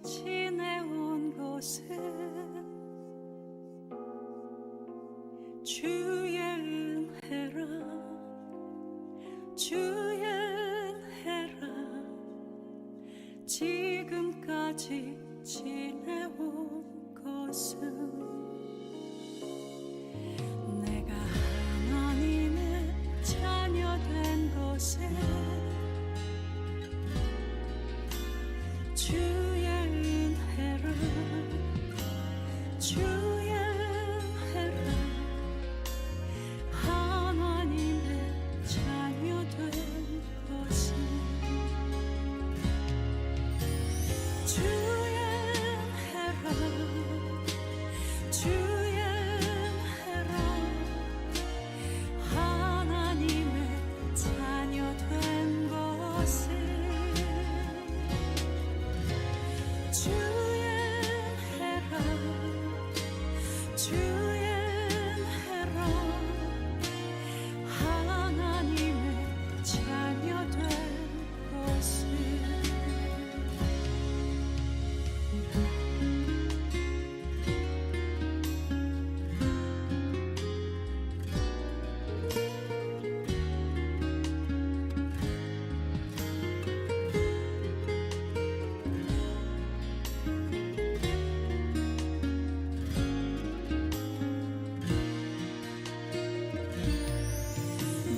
지내온 곳은 주의 은혜라 주의 은혜라 지금까지 지내온 곳은 내가 하나님의 자녀 된 곳에 주의 은혜라 주의 은혜라 하나님의 자녀 된 것은 주의 은혜라 주의 은혜라 하나님의 자녀 된 것은 주의 은혜라 주의 은혜라 하나님의 자녀 된 것은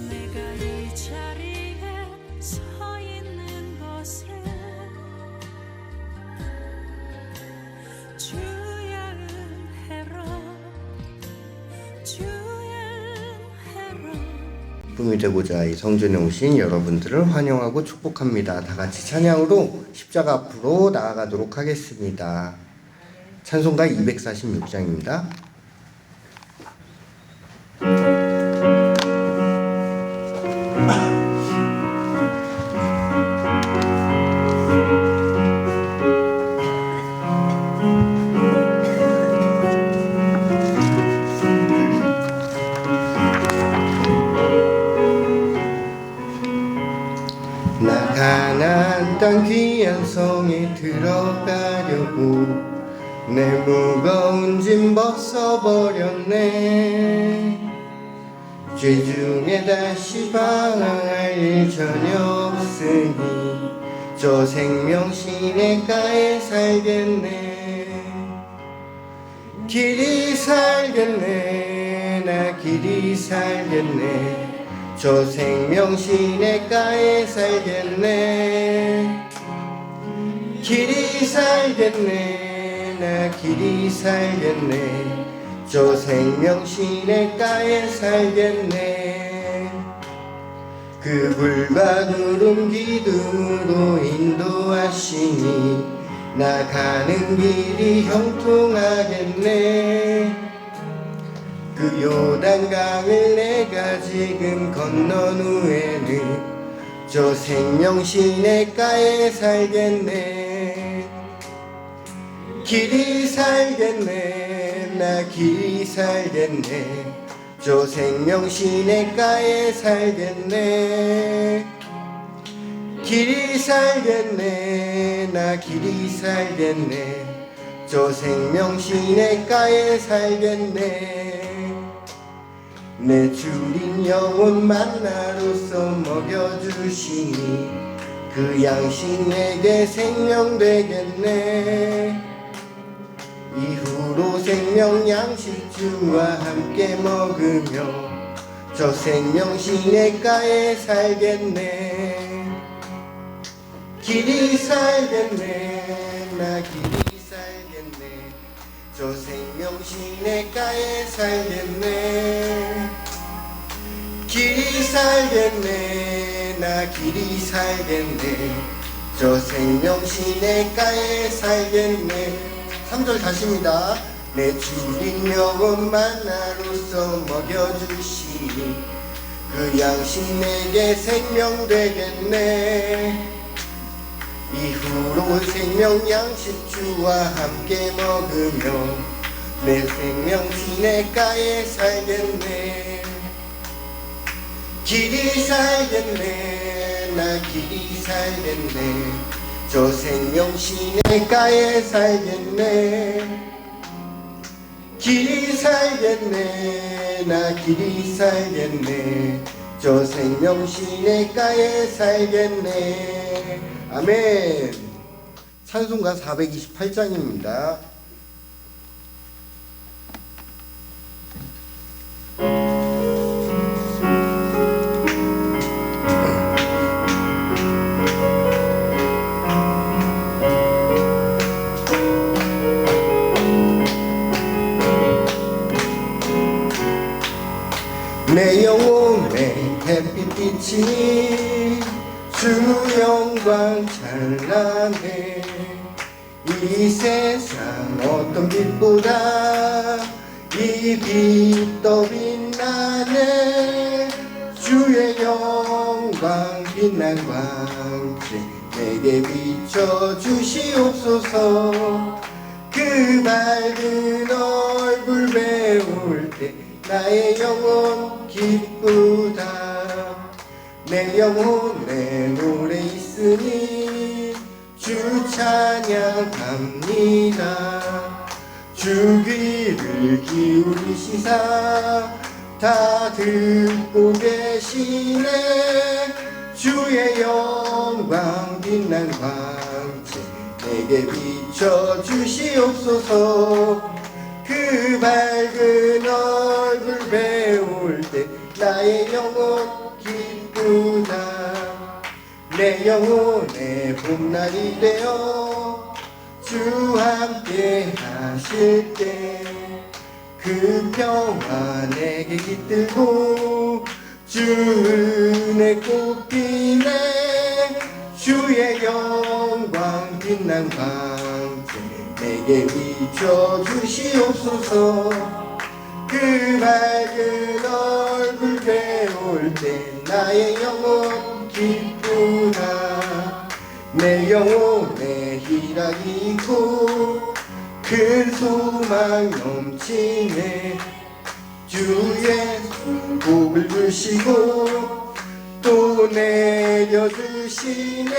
내가 이 자리에 서 있는 것은 주의 은혜라 주의 은혜라 기쁨이 되고자 이 성전에 오신 여러분들을 환영하고 축복합니다. 다 같이 찬양으로 십자가 앞으로 나아가도록 하겠습니다. 찬송가 246장입니다. 나 가나안 땅 귀한 성에 들어가려고 내 무거운 짐 벗어버렸네. 죄 중에 다시 방황할 일 전혀 없으니 저 생명 시냇가에 살겠네. 길이 살겠네 나 길이 살겠네 저 생명 시냇가에 살겠네. 길이 살겠네 나 길이 살겠네 저 생명 시냇가에 살겠네. 그 불과 구름 기둥으로 인도하시니 나 가는 길이 형통하겠네. 그 요단강을 내가 지금 건넌 후에는 저 생명 시냇가에 살겠네. 길이 살겠네 나 길이 살겠네 저 생명 시냇가에 살겠네. 길이 살겠네 나 길이 살겠네 저 생명 시냇가에 살겠네. 내 주린 영혼 만나로서 먹여주시니 그 양식 내게 생명 되겠네. 이후로 생명 양식 주와 함께 먹으며 저 생명 시냇가에 살겠네. 길이 살겠네 나 길이 살겠네 저 생명 시냇가에 살겠네. 길이 살겠네 나 길이 살겠네 저 생명 시냇가에 살겠네. 3절 다시입니다. 내 주린 영혼 만나로서 먹여주시니 그 양식 내게 생명 되겠네. 이후로 생명 양식 주와 함께 먹으며 내 생명 시냇가에 살겠네. 길이 살겠네 나 길이 살겠네 저 생명 시냇가에 살겠네. 길이 살겠네. 나 길이 살겠네. 저 생명 시냇가에 살겠네. 아멘. 찬송가 428장입니다. 내 영혼의 햇빛빛이 주 영광 찬란해. 이 세상 어떤 빛보다 이 빛 더 빛나네. 주의 영광 빛난 광채 내게 비춰주시옵소서. 그 밝은 얼굴 배울 때 나의 영혼 기쁘다. 내 영혼에 노래 있으니 주 찬양합니다. 주 귀를 기울이시사 다 듣고 계시네. 주의 영광 빛난 광채 내게 비춰주시옵소서. 그 밝은 얼굴 배울 때 나의 영혼 기쁘다. 내 영혼의 봄날이 되어 주 함께 하실 때 그 평화 내게 깃들고 주 은혜 꽃피네. 주의 영광 빛난 광채 내게 비춰주시옵소서. 그 밝은 얼굴 배울 때 나의 영혼 기쁘다. 내 영혼에 희락이 있고 큰 소망 넘치네. 주 예수 복을 주시고 또 내려주시네.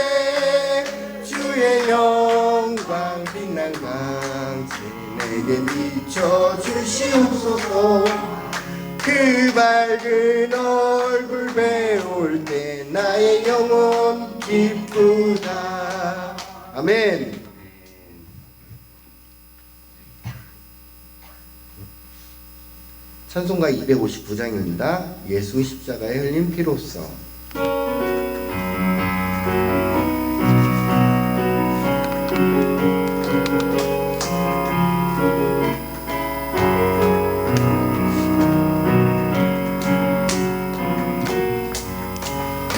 주의 영광 빛난 광채 내게 비춰주시옵소서. 그 밝은 얼굴 배울 때 나의 영혼 기쁘다. 아멘. 찬송가 259장입니다. 예수 십자가에 흘린 피로써.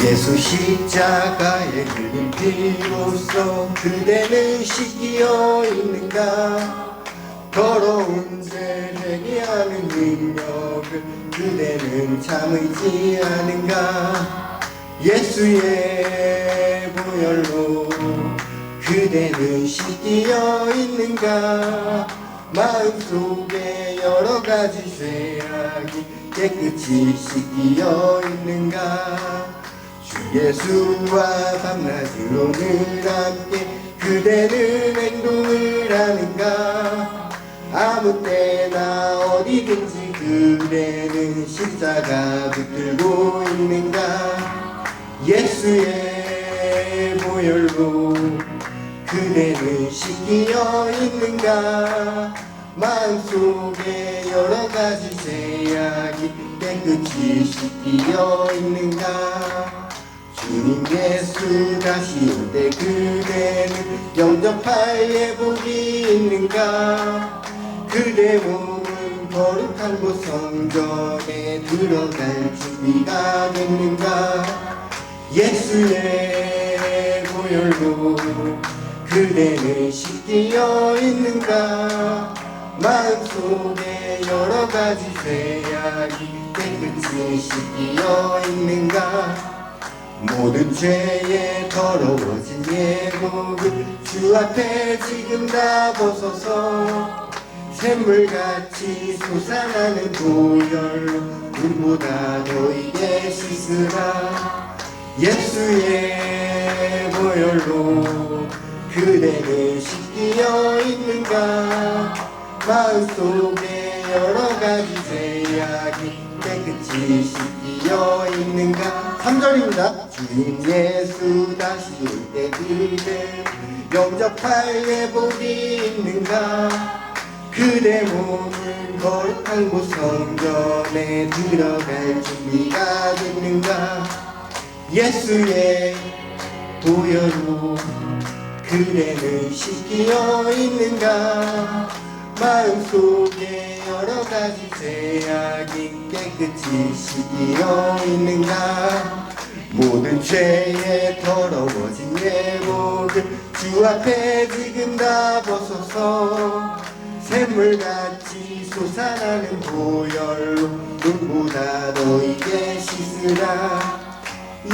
예수 십자가에 흘린 피로써 그대는 씻기어 있는가. 더러운 죄 회개하는 능력을 그대는 참으지 않은가. 예수의 보혈로 그대는 씻기어 있는가. 마음속에 여러가지 죄악이 깨끗이 씻기어 있는가. 주 예수와 밤낮으로 늘 함께 그대는 행동을 하는가. 아무 때나 어디든지 그대는 십자가 붙들고 있는가. 예수의 보혈로 그대는 씻기어 있는가. 마음속에 여러가지 죄악이 깨끗이 씻기어 있는가. 주님 예수 다시 올 때 그대는 영접할 예복이 있는가. 그대 몸은 거룩한 곳 성전에 들어갈 준비가 됐는가. 예수의 보혈로 그대는 씻기어 있는가. 마음속에 여러가지 죄악이 깨끗이 씻기어 있는가. 모든 죄에 더러워진 예복을 주 앞에 지금 다 벗어서 샘물같이 솟아나는 보혈로 눈보다 더이게 씻으라. 예수의 보혈로 그대는 씻기어 있는가 마음속에 여러가지 죄악이 깨끗이 씻기어 있는가 3절입니다. 주님 예수 다시 올 때 그대 영접할 예복이 있는가 그대 몸은 거룩한 곳 성전에 들어갈 준비가 됐는가 예수의 보혈로 그대는 씻기어 있는가 마음속에 여러가지 죄악이 깨끗이 씻기어 있는가 모든 죄에 더러워진 예복을 주 앞에 지금 다 벗어서 샘물같이 솟아나는 보혈로 눈보다 너에게 씻으라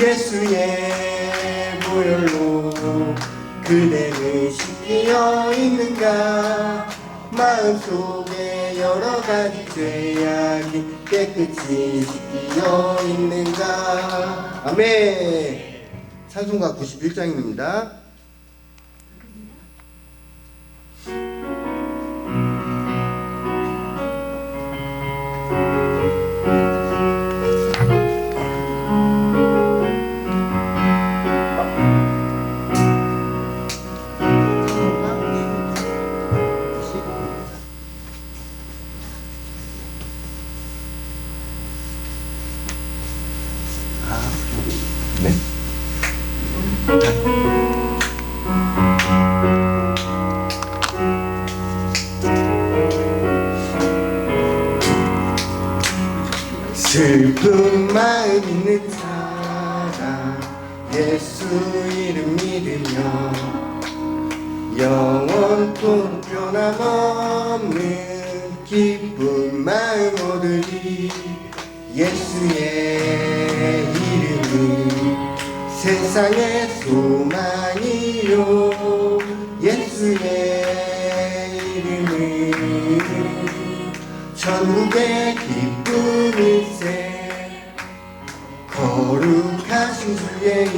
예수의 보혈로 그대는 씻기어 있는가 마음속에 여러가지 죄악이 깨끗이 씻기어 있는가 아멘. 찬송가 91장입니다. 슬픈 마음 있는 사람 예수 이름 믿으며 영원토록 변함없는 기쁜 마음 얻으리 예수의 이름은 세상의 소망이요 예수의 이름은 천국의 기쁨일세 거룩하신 주의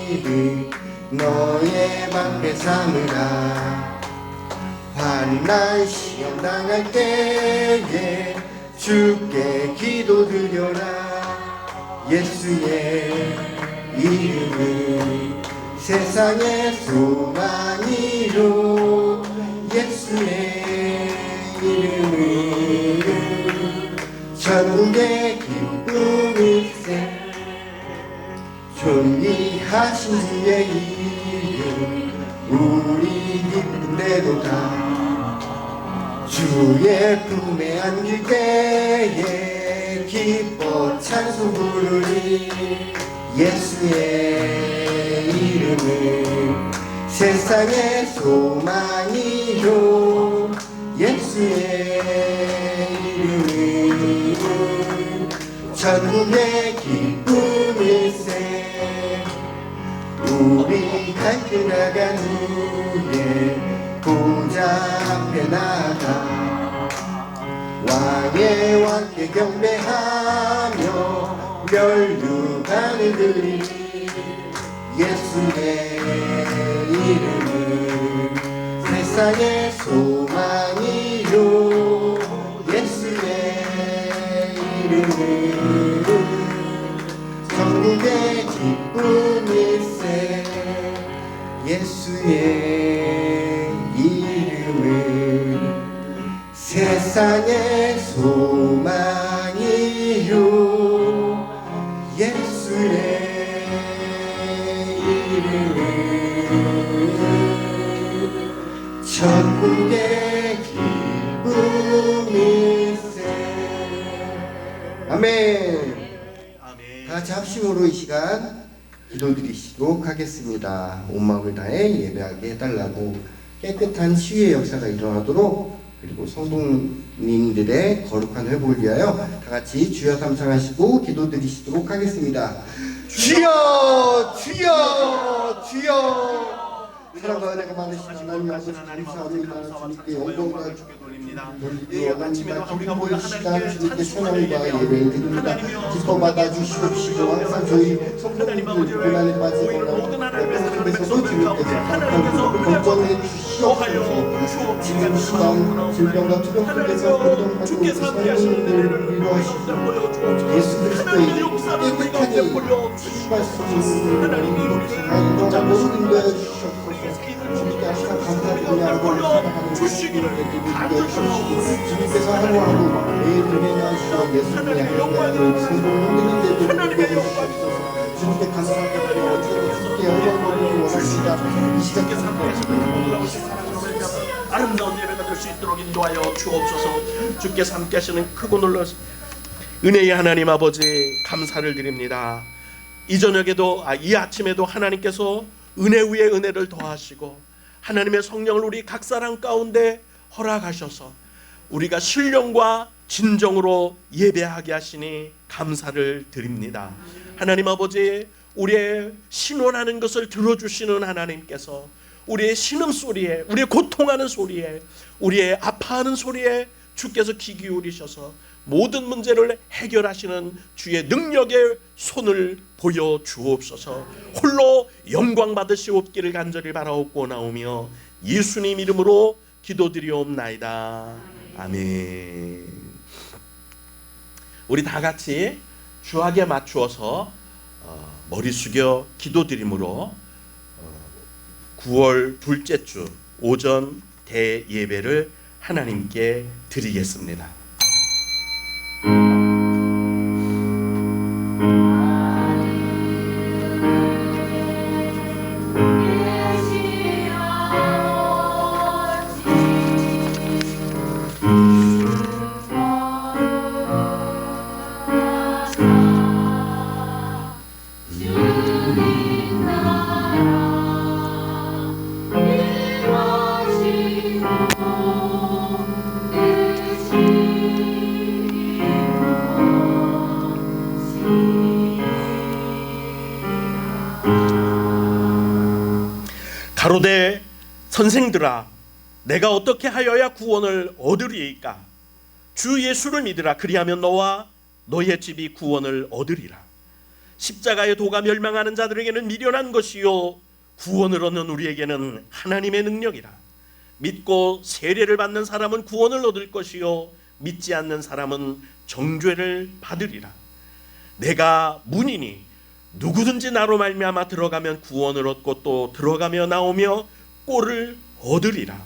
이름 너의 방패 삼으라 환난 시험 당할 때에 주께 기도드려라 예수의 이름은 세상의 소망이요 예수의 이름은 천국의 기쁨일세 존귀하신 주의 이름 우리 기쁜데도 다 주의 품에 안길 때에 기뻐 찬송 부르리 예수의 이름은 세상의 소망이요 예수의 이름은 천국의 기쁨일세 우리 갈 길 나간 후에 보좌 앞에 나가 왕의 왕께 경배하며 멸류관을 드리리 예수의 이름은 세상의 소망이요 예수의 이름은 천국의 기쁨일세 예수의 이름은 세상의 소망이요 예수의 이름은 천국의 기쁨일세 아멘. 다 같이 합심으로 이 시간 기도드리시도록 하겠습니다. 온 마음을 다해 예배하게 해달라고 깨끗한 치유의 역사가 일어나도록 그리고 성도님들의 거룩한 회복을 위하여 다 같이 주여 삼창하시고 기도드리시도록 하겠습니다. 주여 주여 주여 사랑과 은혜가 많으신 하나님 아버지 감사합니다. 주님께 영광과 돌리고 원합니다. 기쁨의 시간 주님께 찬양과 예배를 드립니다. 기뻐 받아주시옵시고 항상 저희 성도님들 고난에 빠지고 옆에서도 주님께서 걱정해 주시옵소서. 지금 시간 질병과 투병 속에서 고통받는 성도님들을 위로하시고 예수 그리스도의 깨끗하게 치유할 수 있는 하나님 모든 걸 주시옵소서. 주님께 항상 감사드리며 주시기를 주님께서 하루하루 매일 은혜가 주시고 예수님의 하나님의 성도님들이 하나님의 영광이 주님께 감사드리며 주님께 영광 돌리기 원합니다. 이 시작에 아름다운 예배가 될 수 있도록 인도하여 주옵소서. 주께서 함께 하시는 크고 놀라신 은혜의 하나님 아버지 감사를 드립니다. 이 저녁에도 이 아침에도 하나님께서 은혜 위에 은혜를 더하시고 하나님의 성령을 우리 각 사람 가운데 허락하셔서 우리가 신령과 진정으로 예배하게 하시니 감사를 드립니다. 하나님 아버지, 우리의 신원하는 것을 들어주시는 하나님께서 우리의 신음소리에, 우리의 고통하는 소리에, 우리의 아파하는 소리에 주께서 귀 기울이셔서 모든 문제를 해결하시는 주의 능력의 손을 보여주옵소서. 홀로 영광 받으시옵기를 간절히 바라옵고 나오며 예수님 이름으로 기도드리옵나이다. 아멘. 우리 다 같이 주악에 맞추어서 머리 숙여 기도드림으로 9월 둘째 주 오전 대예배를 하나님께 드리겠습니다. 가로되 선생들아, 내가 어떻게 하여야 구원을 얻으리이까? 주 예수를 믿으라. 그리하면 너와 너의 집이 구원을 얻으리라. 십자가의 도가 멸망하는 자들에게는 미련한 것이요 구원을 얻는 우리에게는 하나님의 능력이라. 믿고 세례를 받는 사람은 구원을 얻을 것이요 믿지 않는 사람은 정죄를 받으리라. 내가 문이니 누구든지 나로 말미암아 들어가면 구원을 얻고 또 들어가며 나오며 꼴을 얻으리라.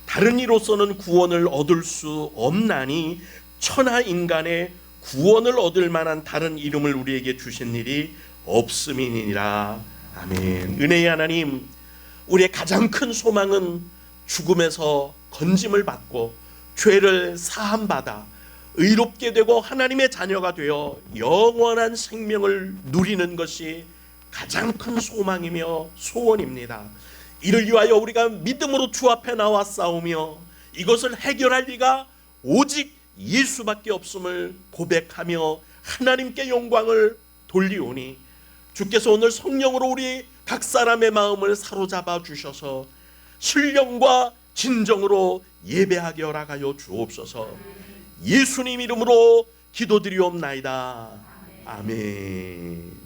다른 이로서는 구원을 얻을 수 없나니 천하 인간의 구원을 얻을 만한 다른 이름을 우리에게 주신 일이 없음이니라. 아멘. 은혜의 하나님, 우리의 가장 큰 소망은 죽음에서 건짐을 받고 죄를 사함받아 의롭게 되고 하나님의 자녀가 되어 영원한 생명을 누리는 것이 가장 큰 소망이며 소원입니다. 이를 위하여 우리가 믿음으로 주 앞에 나와 싸우며 이것을 해결할 리가 오직 예수밖에 없음을 고백하며 하나님께 영광을 돌리오니 주께서 오늘 성령으로 우리 각 사람의 마음을 사로잡아 주셔서 신령과 진정으로 예배하게 허락하여 주옵소서. 예수님 이름으로 기도드리옵나이다. 아멘.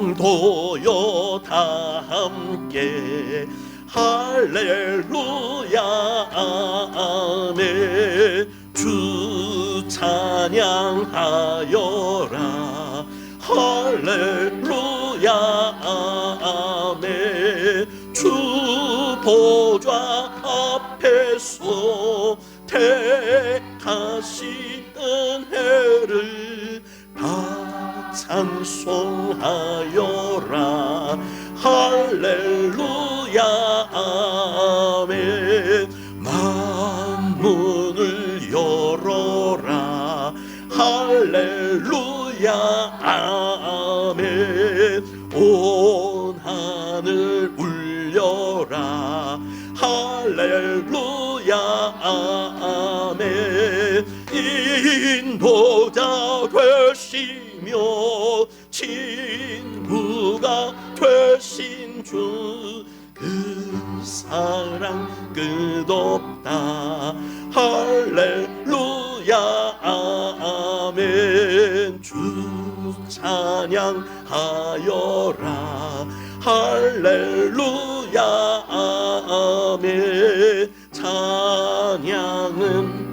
성도여 다 함께 할렐루야 아멘. 주 찬양하여라 할렐루야 아멘. 주 보좌 앞에서 택하시던 해를 다 찬송하여라 할렐루야 아멘. 만문을 열어라 할렐루야 아멘. 하여라. 할렐루야 아멘. 인도자 되시며 친구가 되신 주, 그 사랑 끝없다. 할렐루야 아멘. 주 찬양하여라. 할렐루야 아멘. 찬양은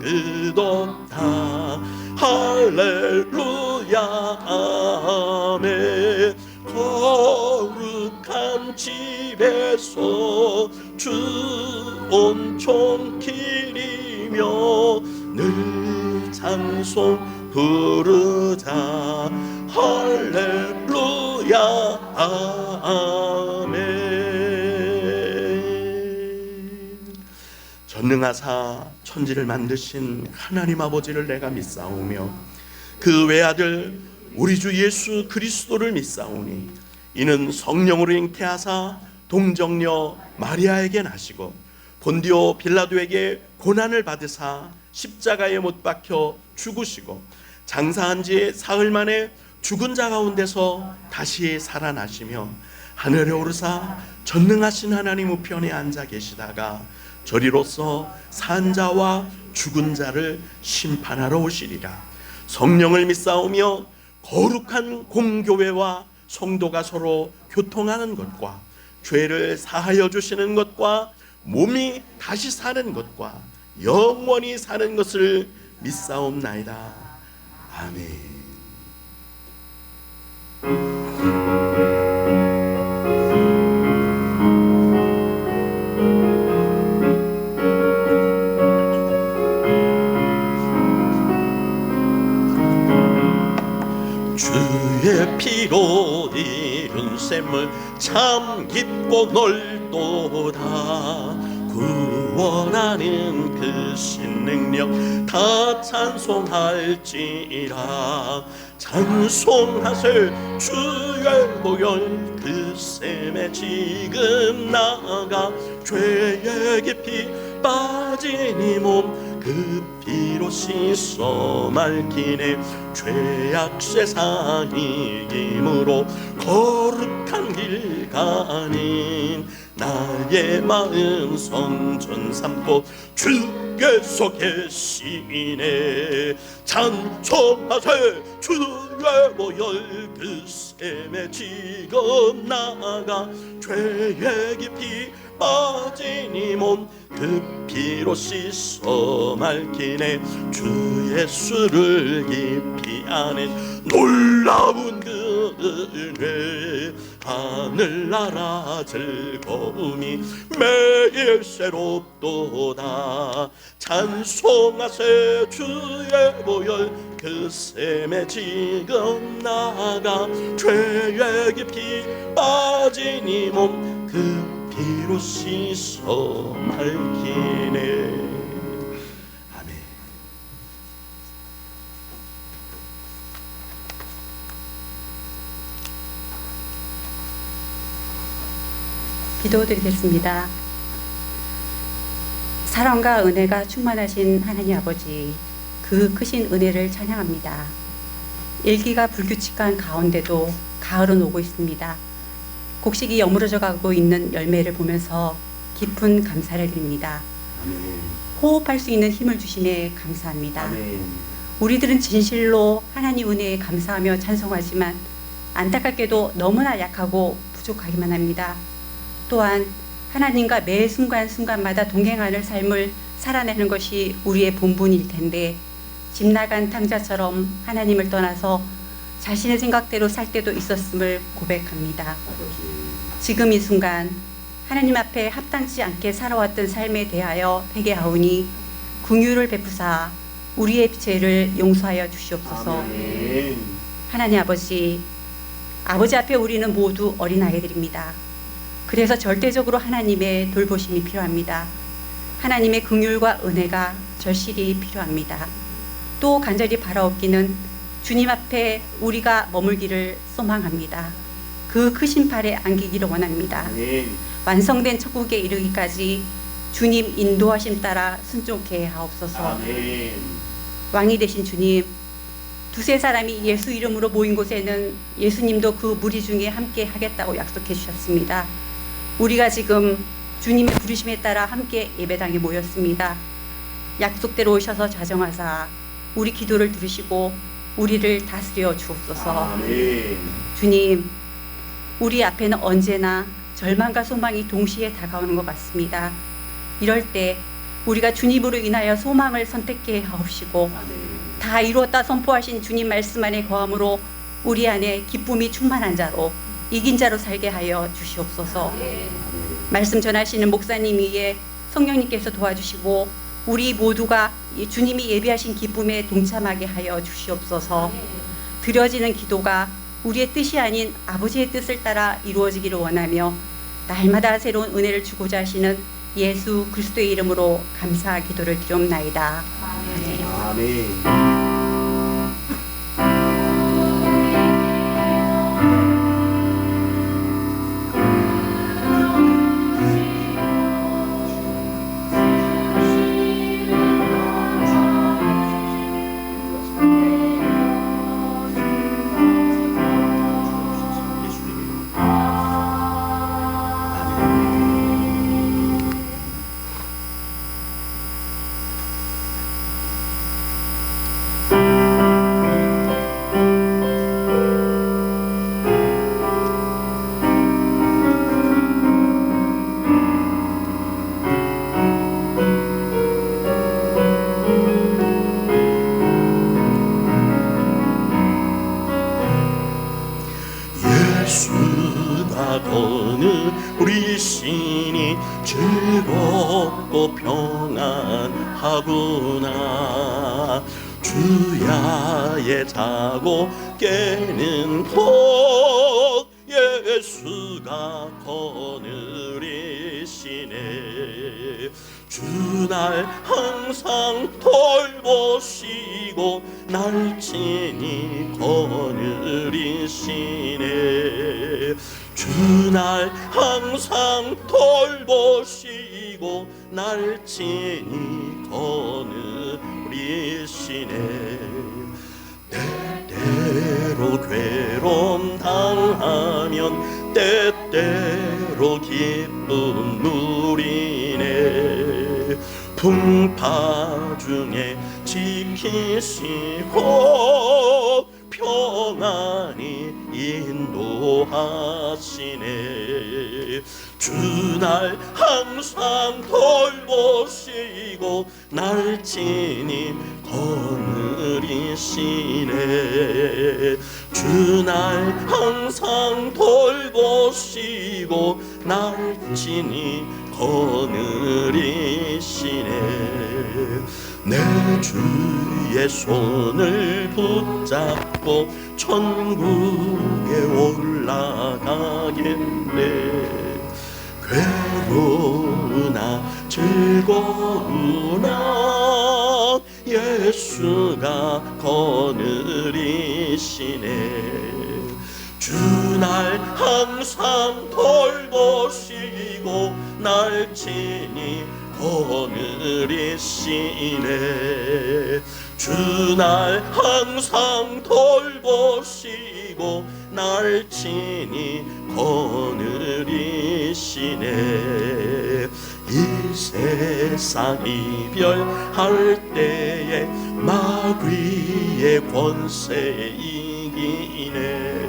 끝없다. 할렐루야 아멘. 거룩한 집에서 주 온총 기리며 늘 찬송 부르자. 할렐루야 아멘. 전능하사 천지를 만드신 하나님 아버지를 내가 믿사오며 그 외아들 우리 주 예수 그리스도를 믿사오니 이는 성령으로 잉태하사 동정녀 마리아에게 나시고 본디오 빌라도에게 고난을 받으사 십자가에 못 박혀 죽으시고 장사한 지 사흘 만에 죽은 자 가운데서 다시 살아나시며 하늘에 오르사 전능하신 하나님 우편에 앉아 계시다가 저리로서 산 자와 죽은 자를 심판하러 오시리라. 성령을 믿사오며 거룩한 공교회와 성도가 서로 교통하는 것과 죄를 사하여 주시는 것과 몸이 다시 사는 것과 영원히 사는 것을 믿사옵나이다. 아멘. 주의 피로 이룬 샘을 참 깊고 넓도다. 구원하는 그 신능력 다 찬송할지라. 찬송하세 주의 보혈 그 샘에 지금 나가 죄의 깊이 빠진 이 몸 그 피로 씻어 맑히네. 죄악 세상이 이므로 거룩한 길 가는 나의 마음 성전 삼고 주께서 계시네. 찬송하세 주의 보혈 그 샘에 지금 나가 죄의 깊이 빠진 이 몸 그 피로 씻어 맑히네. 주 예수를 깊이 아는 놀라운 그 은혜 하늘나라 즐거움이 매일 새롭도다. 찬송하세 주의 보혈 그 샘에 지금 나가 죄의 깊이 빠진 이 몸 그 피로 씻어 맑히네. 아멘. 기도드리겠습니다. 사랑과 은혜가 충만하신 하나님 아버지, 그 크신 은혜를 찬양합니다. 일기가 불규칙한 가운데도 가을은 오고 있습니다. 곡식이 여물어져 가고 있는 열매를 보면서 깊은 감사를 드립니다. 아멘. 호흡할 수 있는 힘을 주심에 감사합니다. 아멘. 우리들은 진실로 하나님 은혜에 감사하며 찬송하지만 안타깝게도 너무나 약하고 부족하기만 합니다. 또한 하나님과 매 순간순간마다 동행하는 삶을 살아내는 것이 우리의 본분일 텐데 집 나간 탕자처럼 하나님을 떠나서 자신의 생각대로 살 때도 있었음을 고백합니다. 지금 이 순간 하나님 앞에 합당치 않게 살아왔던 삶에 대하여 회개하오니 긍휼을 베푸사 우리의 죄를 용서하여 주시옵소서. 아멘. 하나님 아버지 앞에 우리는 모두 어린아이들입니다. 그래서 절대적으로 하나님의 돌보심이 필요합니다. 하나님의 긍휼과 은혜가 절실히 필요합니다. 또 간절히 바라옵기는 주님 앞에 우리가 머물기를 소망합니다. 그 크신 팔에 안기기를 원합니다. 아멘. 완성된 천국에 이르기까지 주님 인도하심 따라 순종케 하옵소서. 아멘. 왕이 되신 주님, 두세 사람이 예수 이름으로 모인 곳에는 예수님도 그 무리 중에 함께 하겠다고 약속해 주셨습니다. 우리가 지금 주님의 부르심에 따라 함께 예배당에 모였습니다. 약속대로 오셔서 자정하사 우리 기도를 들으시고 우리를 다스려 주옵소서. 아멘. 주님, 우리 앞에는 언제나 절망과 소망이 동시에 다가오는 것 같습니다. 이럴 때 우리가 주님으로 인하여 소망을 선택해 하옵시고 아멘. 다 이루었다 선포하신 주님 말씀 안에 거함으로 우리 안에 기쁨이 충만한 자로 이긴 자로 살게 하여 주시옵소서. 말씀 전하시는 목사님 위에 성령님께서 도와주시고 우리 모두가 이 주님이 예비하신 기쁨에 동참하게 하여 주시옵소서. 드려지는 기도가 우리의 뜻이 아닌 아버지의 뜻을 따라 이루어지기를 원하며 날마다 새로운 은혜를 주고자 하시는 예수 그리스도의 이름으로 감사 기도를 드리옵나이다. 아멘. 아멘. 예수가 거느리시니 즐겁고 평안하구나. 주야에 자고 깨는 복 예수가 거느리시네. 주날 항상 돌보시고 날 친히 거느리시네. 주날 항상 돌보시고 날 친히 거느리시네. 때때로 괴로움 당하면 때때로 기쁨 누리네. 풍파 중에 지키시고 평안히 인도하시네. 주날 항상 돌보시고 날 친히 거느리시네. 주날 항상 돌보시고 날 친히 거느리시네. 내 주의 손을 붙잡고 천국에 올라가겠네. 괴로우나 즐거우나 예수가 거느리시네. 주날 항상 돌보시고 날 친히 거느리시네. 주날 항상 돌보시고 날 친히 거느리시네. 이 세상 이별할 때에 마귀의 권세 이기네.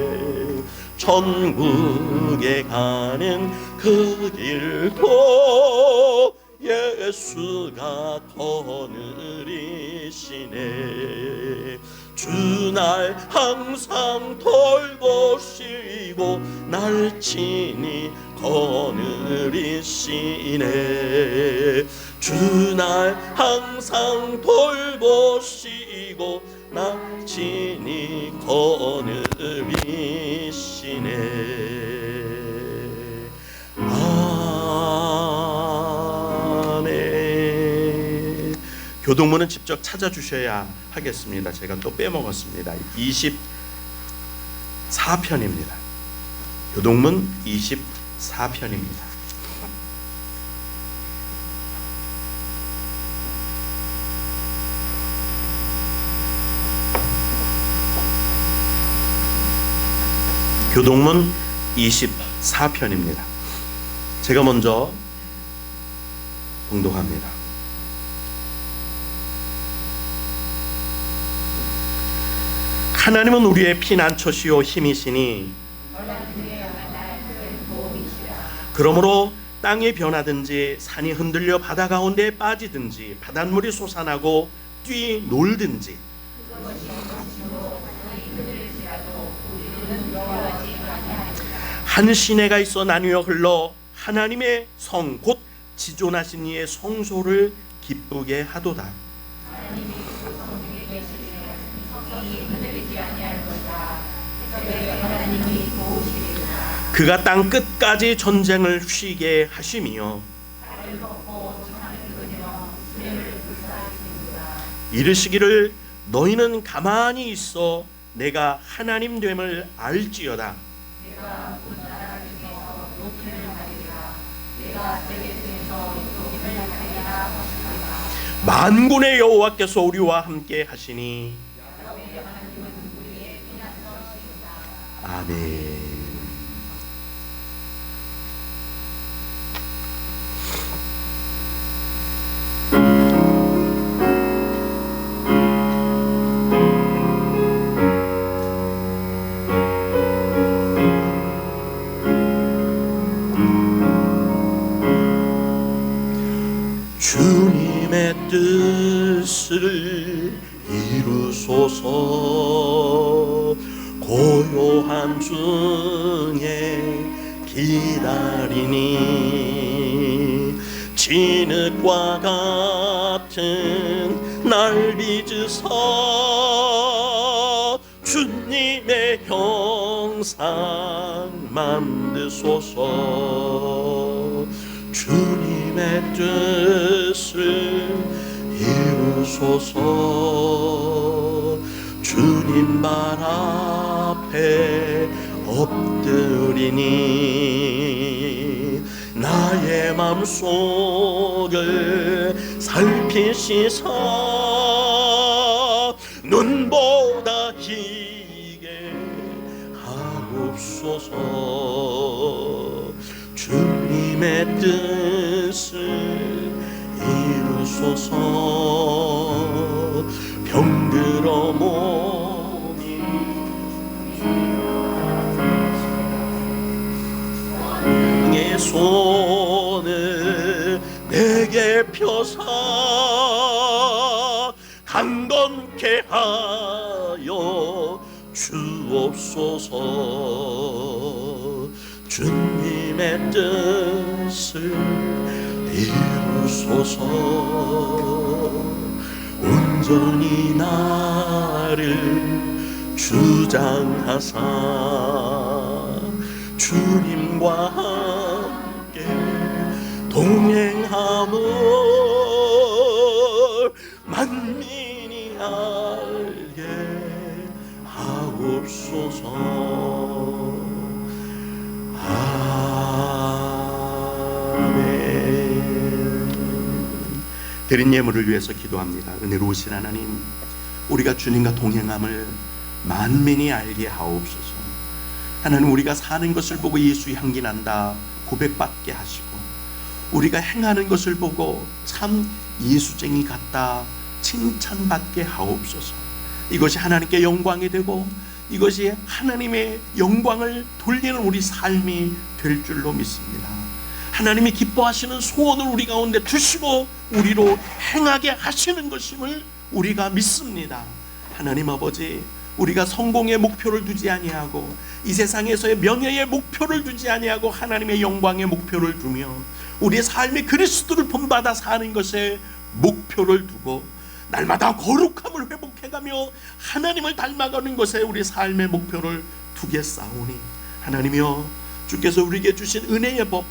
천국에 가는 그 길도 예수가 거느리시네. 주날 항상 돌보시고 날 친히 거느리시네. 주날 항상 돌보시고 날 친히 거느리시네. 아멘. 교동문은 직접 찾아주셔야 하겠습니다. 제가 또 빼먹었습니다. 24편입니다. 교동문 24편입니다. 교동문 24편입니다. 제가 먼저 봉독합니다. 하나님은 우리의 피난처시요 힘이시니 그러므로 땅이 변하든지 산이 흔들려 바다 가운데에 빠지든지 바닷물이 솟아나고 뛰놀든지 한 시내가 있어 나뉘어 흘러 하나님의 성 곧 지존하신 이의 성소를 기쁘게 하도다. 그가 땅 끝까지 전쟁을 쉬게 하심이요 이르시기를 너희는 가만히 있어 내가 하나님 됨을 알지어다. 만군의 여호와께서 우리와 함께 하시니 아멘. 주님의 뜻을 이루소서. 고요한 중에 기다리니 진흙과 같은 날 빚으사 주님의 형상 만드소서. 주님의 뜻을 이루소서. 주님 발 앞에 엎드리니 나의 맘속을 살피시사 눈보다 희게 하옵소서. 주님의 뜻을 이루소서. 병들어 몸이 내 손을 내게 펴사 강건케 하여 주옵소서. 주님의 뜻을 이루소서. 온전히 나를 주장하사 주님과 함께 동행함을 만민이 알게 하옵소서. 드린 예물을 위해서 기도합니다. 은혜로우신 하나님, 우리가 주님과 동행함을 만민이 알게 하옵소서. 하나님, 우리가 사는 것을 보고 예수 향기 난다 고백받게 하시고, 우리가 행하는 것을 보고 참 예수쟁이 같다 칭찬받게 하옵소서. 이것이 하나님께 영광이 되고 이것이 하나님의 영광을 돌리는 우리 삶이 될 줄로 믿습니다. 하나님이 기뻐하시는 소원을 우리 가운데 주시고 우리로 행하게 하시는 것임을 우리가 믿습니다. 하나님 아버지, 우리가 성공의 목표를 두지 아니하고 이 세상에서의 명예의 목표를 두지 아니하고 하나님의 영광의 목표를 두며 우리의 삶이 그리스도를 본받아 사는 것에 목표를 두고 날마다 거룩함을 회복해가며 하나님을 닮아가는 것에 우리 삶의 목표를 두겠사오니, 하나님이여, 주께서 우리에게 주신 은혜의 법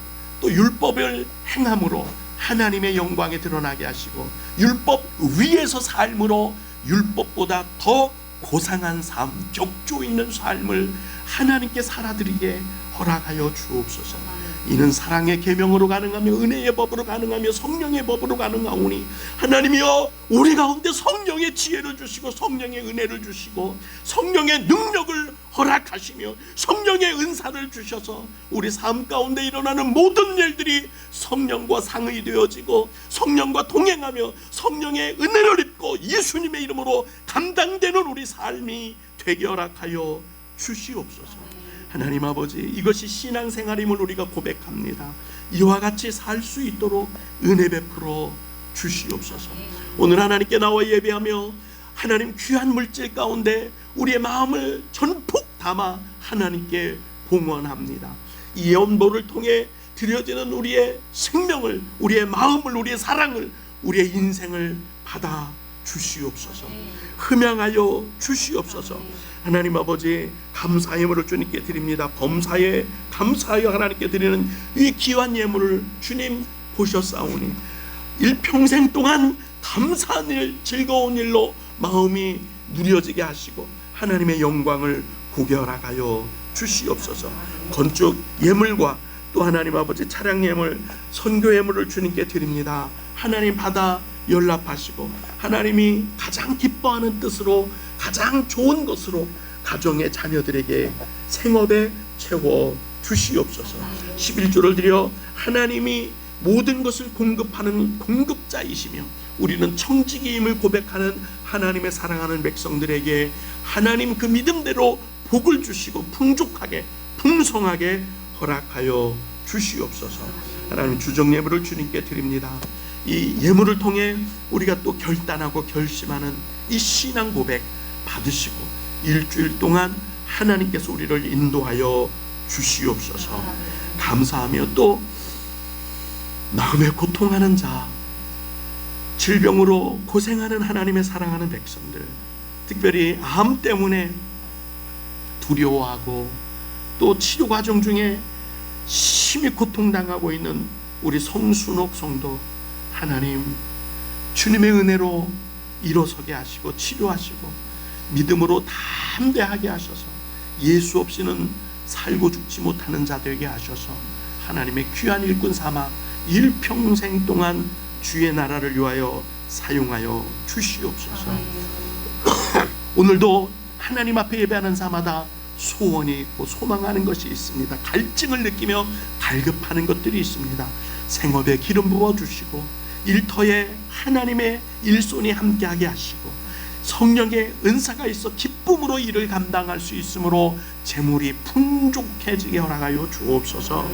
또 율법을 행함으로 하나님의 영광이 드러나게 하시고, 율법 위에서 삶으로 율법보다 더 고상한 삶, 격조 있는 삶을 하나님께 살아드리게 허락하여 주옵소서. 이는 사랑의 계명으로 가능하며 은혜의 법으로 가능하며 성령의 법으로 가능하오니 하나님이여 우리 가운데 성령의 지혜를 주시고 성령의 은혜를 주시고 성령의 능력을 허락하시며 성령의 은사를 주셔서 우리 삶 가운데 일어나는 모든 일들이 성령과 상의되어지고 성령과 동행하며 성령의 은혜를 입고 예수님의 이름으로 감당되는 우리 삶이 되게 허락하여 주시옵소서. 하나님 아버지, 이것이 신앙생활임을 우리가 고백합니다. 이와 같이 살 수 있도록 은혜 베풀어 주시옵소서. 오늘 하나님께 나와 예배하며 하나님 귀한 물질 가운데 우리의 마음을 전폭 담아 하나님께 봉헌합니다. 이 예언보를 통해 드려지는 우리의 생명을, 우리의 마음을, 우리의 사랑을, 우리의 인생을 받아 주시옵소서. 흠양하여 주시옵소서. 하나님 아버지, 감사 예물을 주님께 드립니다. 범사에 감사하여 하나님께 드리는 이 귀한 예물을 주님 보셨사오니 일평생 동안 감사한 일, 즐거운 일로 마음이 누려지게 하시고 하나님의 영광을 보게 허락하여 주시옵소서. 건축 예물과 또 하나님 아버지 차량 예물, 선교 예물을 주님께 드립니다. 하나님 받아 연락하시고 하나님이 가장 기뻐하는 뜻으로 가장 좋은 것으로 가정의 자녀들에게 생업에 채워 주시옵소서. 11조를 드려 하나님이 모든 것을 공급하는 공급자이시며 우리는 청지기임을 고백하는 하나님의 사랑하는 백성들에게 하나님 그 믿음대로 복을 주시고 풍족하게 풍성하게 허락하여 주시옵소서. 하나님 주정 예물을 주님께 드립니다. 이 예물을 통해 우리가 또 결단하고 결심하는 이 신앙 고백 받으시고 일주일 동안 하나님께서 우리를 인도하여 주시옵소서. 감사하며 또 마음에 고통하는 자, 질병으로 고생하는 하나님의 사랑하는 백성들, 특별히 암 때문에 두려워하고 또 치료 과정 중에 심히 고통당하고 있는 우리 성순옥 성도, 하나님 주님의 은혜로 일어서게 하시고 치료하시고 믿음으로 담대하게 하셔서 예수 없이는 살고 죽지 못하는 자 되게 하셔서 하나님의 귀한 일꾼 삼아 일평생 동안 주의 나라를 위하여 사용하여 주시옵소서. 오늘도 하나님 앞에 예배하는 자마다 소원이 있고 소망하는 것이 있습니다. 갈증을 느끼며 갈급하는 것들이 있습니다. 생업에 기름 부어주시고 일터에 하나님의 일손이 함께하게 하시고 성령의 은사가 있어 기쁨으로 일을 감당할 수 있으므로 재물이 풍족해지게 허락하여 주옵소서.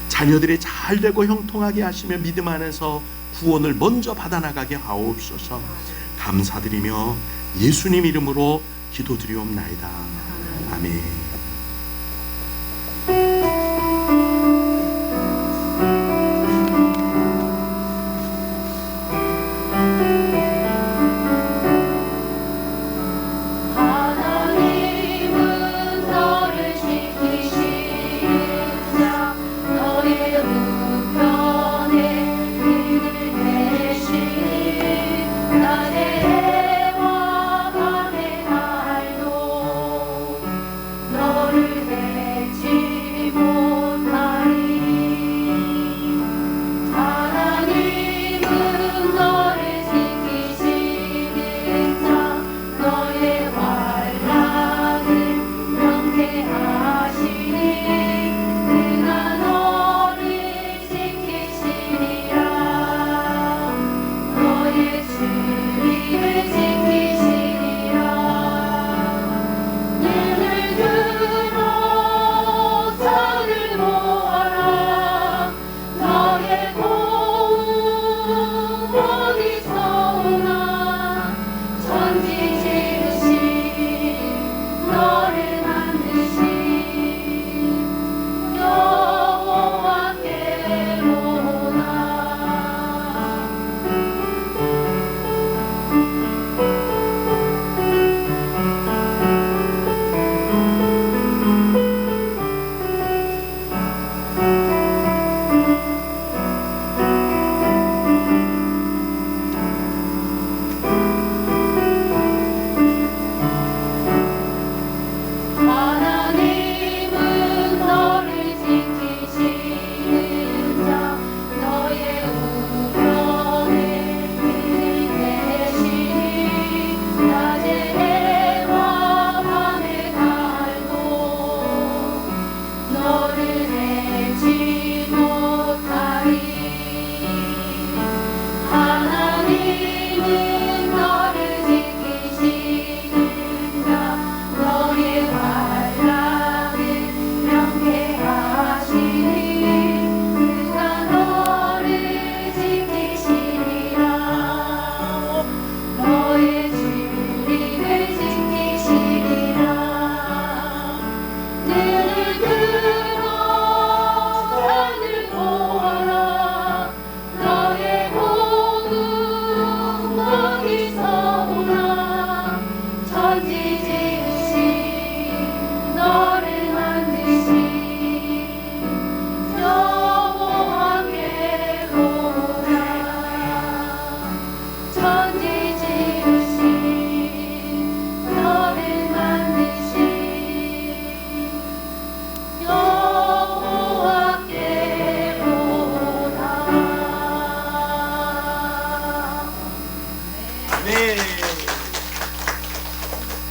자녀들이 잘되고 형통하게 하시며 믿음 안에서 구원을 먼저 받아나가게 하옵소서. 감사드리며 예수님 이름으로 기도드리옵나이다. 아멘. 너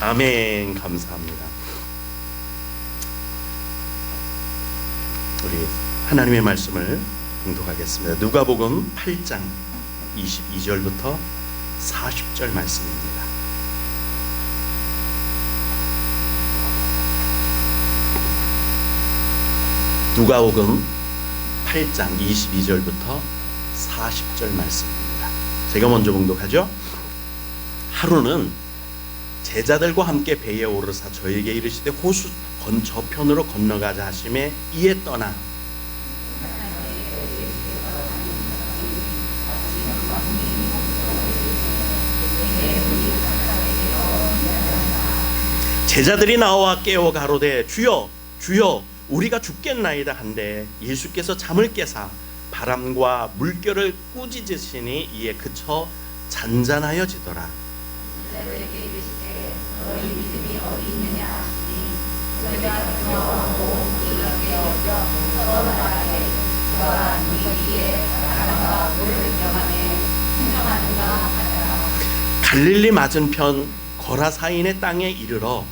아멘. 감사합니다. 우리 하나님의 말씀을 봉독하겠습니다. 누가복음 8장 22절부터 40절 말씀입니다. 누가복음 8장 22절부터 40절 말씀입니다. 제가 먼저 봉독하죠. 하루는 제자들과 함께 배에 오르사 저에게 이르시되 호수 저편으로 건너가자 하심에 이에 떠나 제자들이 나와 깨어 가로되 주여 주여 우리가 죽겠나이다 한데 예수께서 잠을 깨사 바람과 물결을 꾸짖으시니 이에 그쳐 잔잔하여지더라. 갈릴리 맞은편 거라사인의 땅에 이르러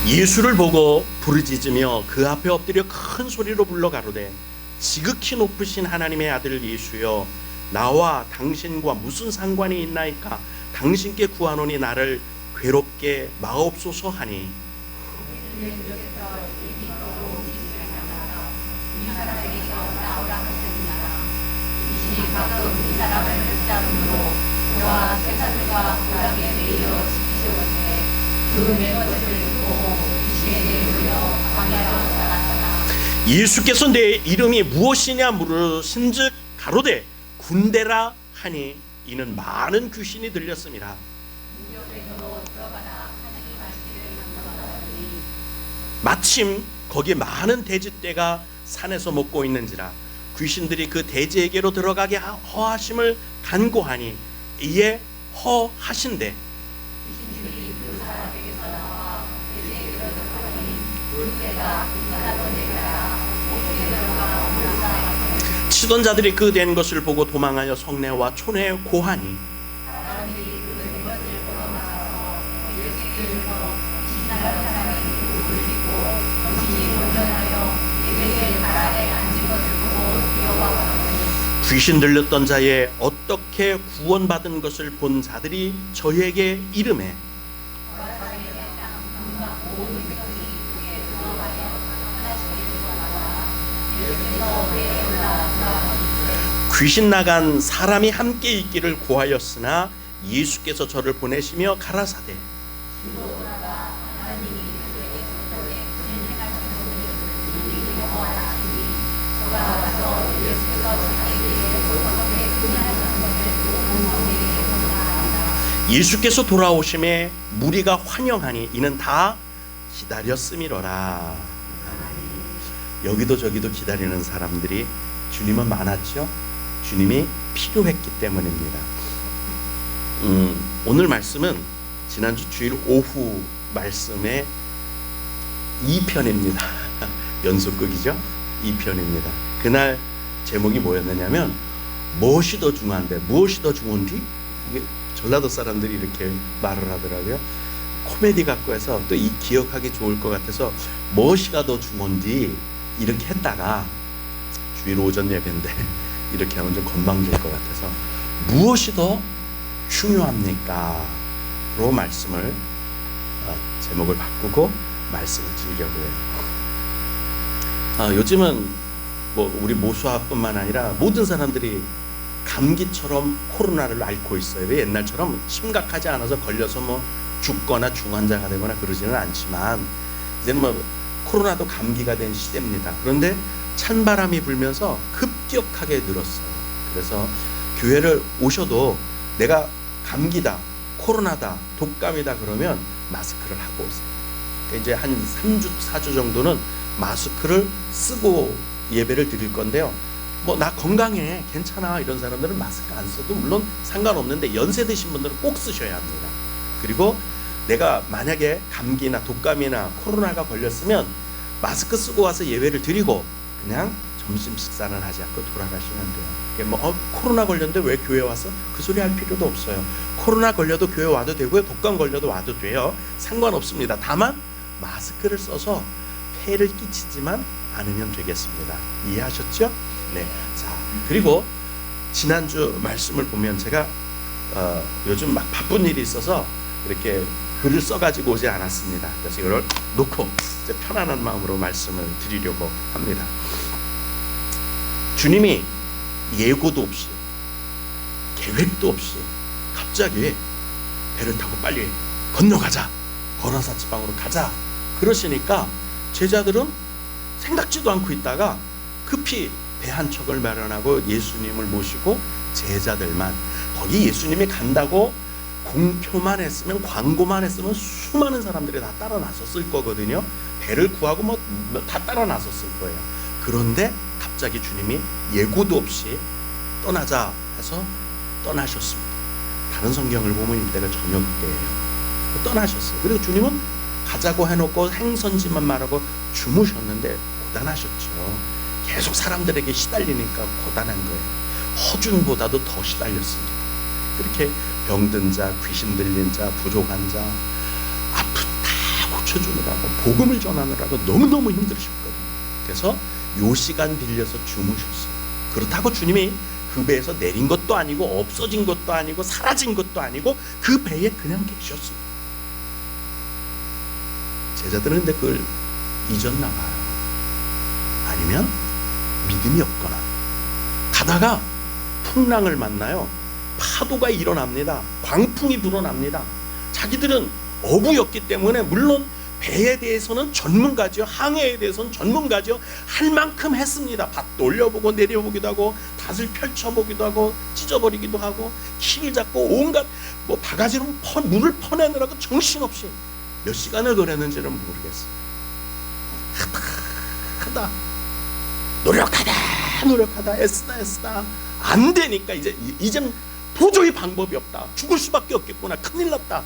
예수를 보고 부르짖으며 그 앞에 엎드려 큰 소리로 불러 가로되 지극히 높으신 하나님의 아들 예수여 나와 당신과 무슨 상관이 있나이까 당신께 구하노니 나를 괴롭게 마옵소서 하니 예수께서 내 이름이 무엇이냐 물으신즉 가로되 군대라 하니 이는 많은 귀신이 들렸습니다. 마침 거기 많은 돼지떼가 산에서 먹고 있는지라 귀신들이 그 돼지에게로 들어가게 허하심을 간구하니 이에 허하신대 치던 자들이 그 된 것을 보고 도망하여 성내와 촌에 고하니 귀신 들렸던 자의 어떻게 구원받은 것을 본 자들이 저에게 이르매 귀신 나간 사람이 함께 있기를 구하였으나 예수께서 저를 보내시며 가라사대 예수께서 돌아오심에 무리가 환영하니 이는 다 기다렸음이로라. 여기도 저기도 기다리는 사람들이 주님은 많았죠. 주님이 필요했기 때문입니다. 오늘 말씀은 지난주 주일 오후 말씀의 2편입니다. 연속극이죠. 2편입니다. 그날 제목이 뭐였느냐면 무엇이 더 중요한데 무엇이 더 중요한디? 이게 전라도 사람들이 이렇게 말을 하더라고요. 코미디 갖고 해서 또 이 기억하기 좋을 것 같아서 무엇이가 더 중요한디 이렇게 했다가 주일 오전 예배인데 이렇게 하면 좀 건방질 것 같아서 무엇이 더 중요합니까? 로 말씀을 제목을 바꾸고 말씀을 드리려고 해요. 요즘은 뭐 우리 모수아뿐만 아니라 모든 사람들이 감기처럼 코로나를 앓고 있어요. 왜 옛날처럼 심각하지 않아서 걸려서 뭐 죽거나 중환자가 되거나 그러지는 않지만 이제는 뭐 코로나도 감기가 된 시대입니다. 그런데 찬바람이 불면서 급격하게 늘었어요. 그래서 교회를 오셔도 내가 감기다, 코로나다, 독감이다 그러면 마스크를 하고 오세요. 그러니까 이제 한 3주, 4주 정도는 마스크를 쓰고 예배를 드릴 건데요. 뭐 나 건강해, 괜찮아 이런 사람들은 마스크 안 써도 물론 상관없는데 연세 드신 분들은 꼭 쓰셔야 합니다. 그리고 내가 만약에 감기나 독감이나 코로나가 걸렸으면 마스크 쓰고 와서 예배를 드리고 그냥 점심 식사는 하지 않고 돌아가시면 돼요. 코로나 걸렸는데 왜 교회 와서? 그 소리 할 필요도 없어요. 코로나 걸려도 교회 와도 되고요. 독감 걸려도 와도 돼요. 상관없습니다. 다만 마스크를 써서 폐를 끼치지만 않으면 되겠습니다. 이해하셨죠? 네. 자, 그리고 지난주 말씀을 보면 제가 요즘 막 바쁜 일이 있어서 이렇게 글을 써가지고 오지 않았습니다. 그래서 이걸 놓고 이제 편안한 마음으로 말씀을 드리려고 합니다. 주님이 예고도 없이 계획도 없이 갑자기 배를 타고 빨리 건너가자, 거라사 지방으로 가자 그러시니까 제자들은 생각지도 않고 있다가 급히 배 한 척을 마련하고 예수님을 모시고 제자들만, 거기 예수님이 간다고 공표만 했으면, 광고만 했으면 수많은 사람들이 다 따라 나섰을 거거든요. 배를 구하고 다 따라 나섰을 거예요. 그런데 갑자기 주님이 예고도 없이 떠나자 해서 떠나셨습니다. 다른 성경을 보면 이때가 저녁 때예요. 떠나셨어요. 그리고 주님은 가자고 해놓고 행선지만 말하고 주무셨는데 고단하셨죠. 계속 사람들에게 시달리니까 고단한 거예요. 허준보다도 더 시달렸습니다. 그렇게 병든 자, 귀신 들린 자, 부족한 자, 아픈 다 고쳐주느라고, 복음을 전하느라고 너무너무 힘들으셨거든요. 그래서 요 시간 빌려서 주무셨어요. 그렇다고 주님이 그 배에서 내린 것도 아니고 없어진 것도 아니고 사라진 것도 아니고 그 배에 그냥 계셨어요. 제자들은 근데 그걸 잊었나 봐요. 아니면 믿음이 없거나, 가다가 풍랑을 만나요. 파도가 일어납니다. 광풍이 불어납니다. 자기들은 어부였기 때문에 물론 배에 대해서는 전문가죠. 항해에 대해서는 전문가죠. 할 만큼 했습니다. 밭도 올려보고 내려보기도 하고 닷을 펼쳐보기도 하고 찢어버리기도 하고 키를 잡고 온갖 바가지로 물을 퍼내느라고 정신없이 몇 시간을 그랬는지는 모르겠어요. 하다 노력하다 애쓰다 안 되니까 이젠 도저히 방법이 없다. 죽을 수밖에 없겠구나. 큰일 났다.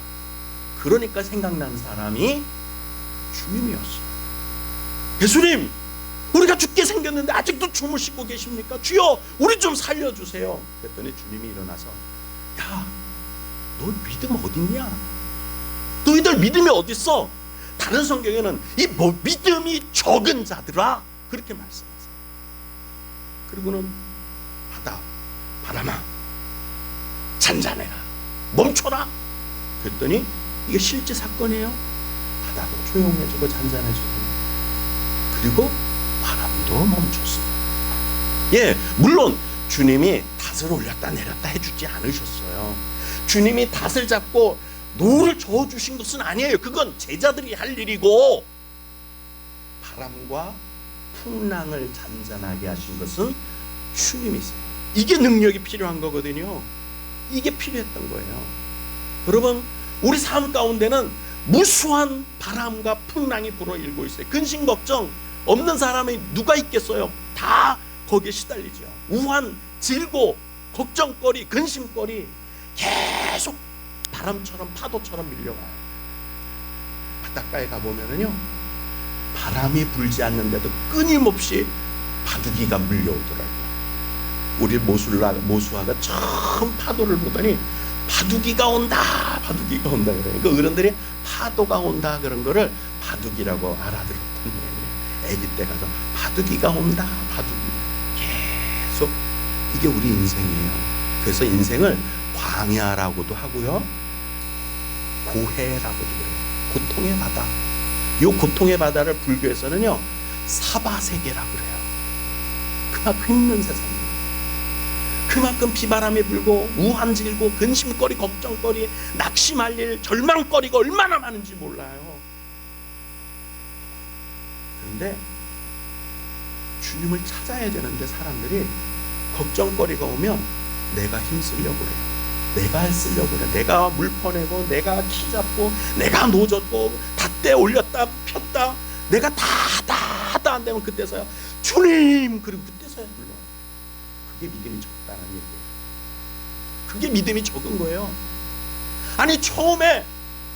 그러니까 생각난 사람이 주님이었어요. 예수님, 우리가 죽게 생겼는데 아직도 주무시고 계십니까? 주여, 우리 좀 살려주세요. 그랬더니 주님이 일어나서, 야, 너 믿음 어딨냐? 너희들 믿음이 어딨어? 다른 성경에는 이 믿음이 적은 자들아, 그렇게 말씀하세요. 그리고는 바람아 잔잔해라, 멈춰라. 그랬더니 이게 실제 사건이에요. 바다도 조용해지고 잔잔해지고, 그리고 바람도 멈췄습니다. 예, 물론 주님이 닷을 올렸다 내렸다 해주지 않으셨어요. 주님이 닷을 잡고 노를 저어주신 것은 아니에요. 그건 제자들이 할 일이고, 바람과 풍랑을 잔잔하게 하신 것은 주님이세요. 이게 능력이 필요한 거거든요. 이게 필요했던 거예요. 여러분, 우리 삶 가운데는 무수한 바람과 풍랑이 불어일고 있어요. 근심 걱정 없는 사람이 누가 있겠어요? 다 거기에 시달리죠. 우한, 질고, 걱정거리, 근심거리 계속 바람처럼 파도처럼 밀려와요. 바닷가에 가보면은요, 바람이 불지 않는데도 끊임없이 바둑이가 밀려오더라고요. 우리 모수아가 처음 파도를 보더니 바둑이가 온다 그래요. 그러니까 어른들이 파도가 온다 그런 거를 바둑이라고 알아들었던 거예요. 아기 때 가서 바둑이가 온다, 바둑이. 계속 이게 우리 인생이에요. 그래서 인생을 광야라고도 하고요, 고해라고도 그래요. 고통의 바다. 이 고통의 바다를 불교에서는요, 사바세계라고 그래요. 그만큼 힘든 세상이에요. 그만큼 비바람이 불고 우한질고 근심거리, 걱정거리, 낙심할 일, 절망거리가 얼마나 많은지 몰라요. 그런데 주님을 찾아야 되는데 사람들이 걱정거리가 오면 내가 힘쓰려고 그래요. 내가 애쓰려고 그래. 내가 물 퍼내고, 내가 키 잡고, 내가 노젓고, 닷대 올렸다 폈다, 내가 다 안 되면 그때서야 주님, 그리고 그때서야 불러요. 그게 믿음이 적다는 얘기예요. 그게 믿음이 적은 거예요. 아니, 처음에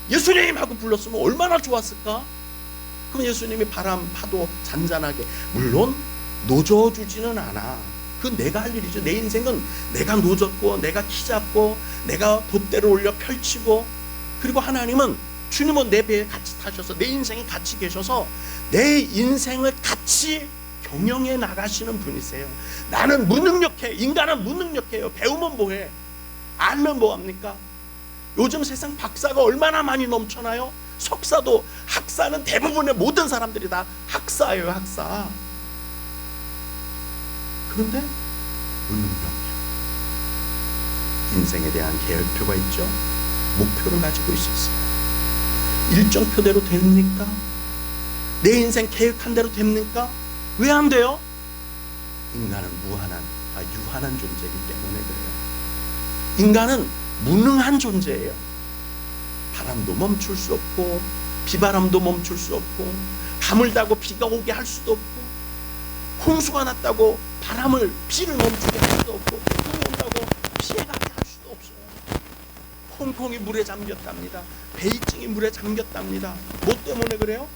예수님 하고 불렀으면 얼마나 좋았을까? 그럼 예수님이 바람, 파도 잔잔하게, 물론 노져주지는 않아. 그건 내가 할 일이죠. 내 인생은 내가 노졌고, 내가 키 잡고, 내가 돛대를 올려 펼치고, 그리고 하나님은, 주님은 내 배에 같이 타셔서 내 인생에 같이 계셔서 내 인생을 같이 경영해 나가시는 분이세요. 나는 무능력해. 인간은 무능력해요. 배우면 뭐해? 알면 뭐합니까? 요즘 세상 박사가 얼마나 많이 넘쳐나요? 석사도, 학사는 대부분의 모든 사람들이 다 학사예요. 학사. 그런데 무능력해요. 인생에 대한 계획표가 있죠. 목표를 가지고 있었어요. 일정표대로 됩니까? 내 인생 계획한 대로 됩니까? 왜 안 돼요? 인간은 유한한 존재이기 때문에 그래요. 인간은 무능한 존재예요. 바람도 멈출 수 없고, 비바람도 멈출 수 없고, 가물다고 비가 오게 할 수도 없고, 홍수가 났다고 비를 멈추게 할 수도 없고, 눈이 온다고 피해가게 할 수도 없어요. 홍콩이 물에 잠겼답니다. 베이징이 물에 잠겼답니다. 뭐 때문에 그래요?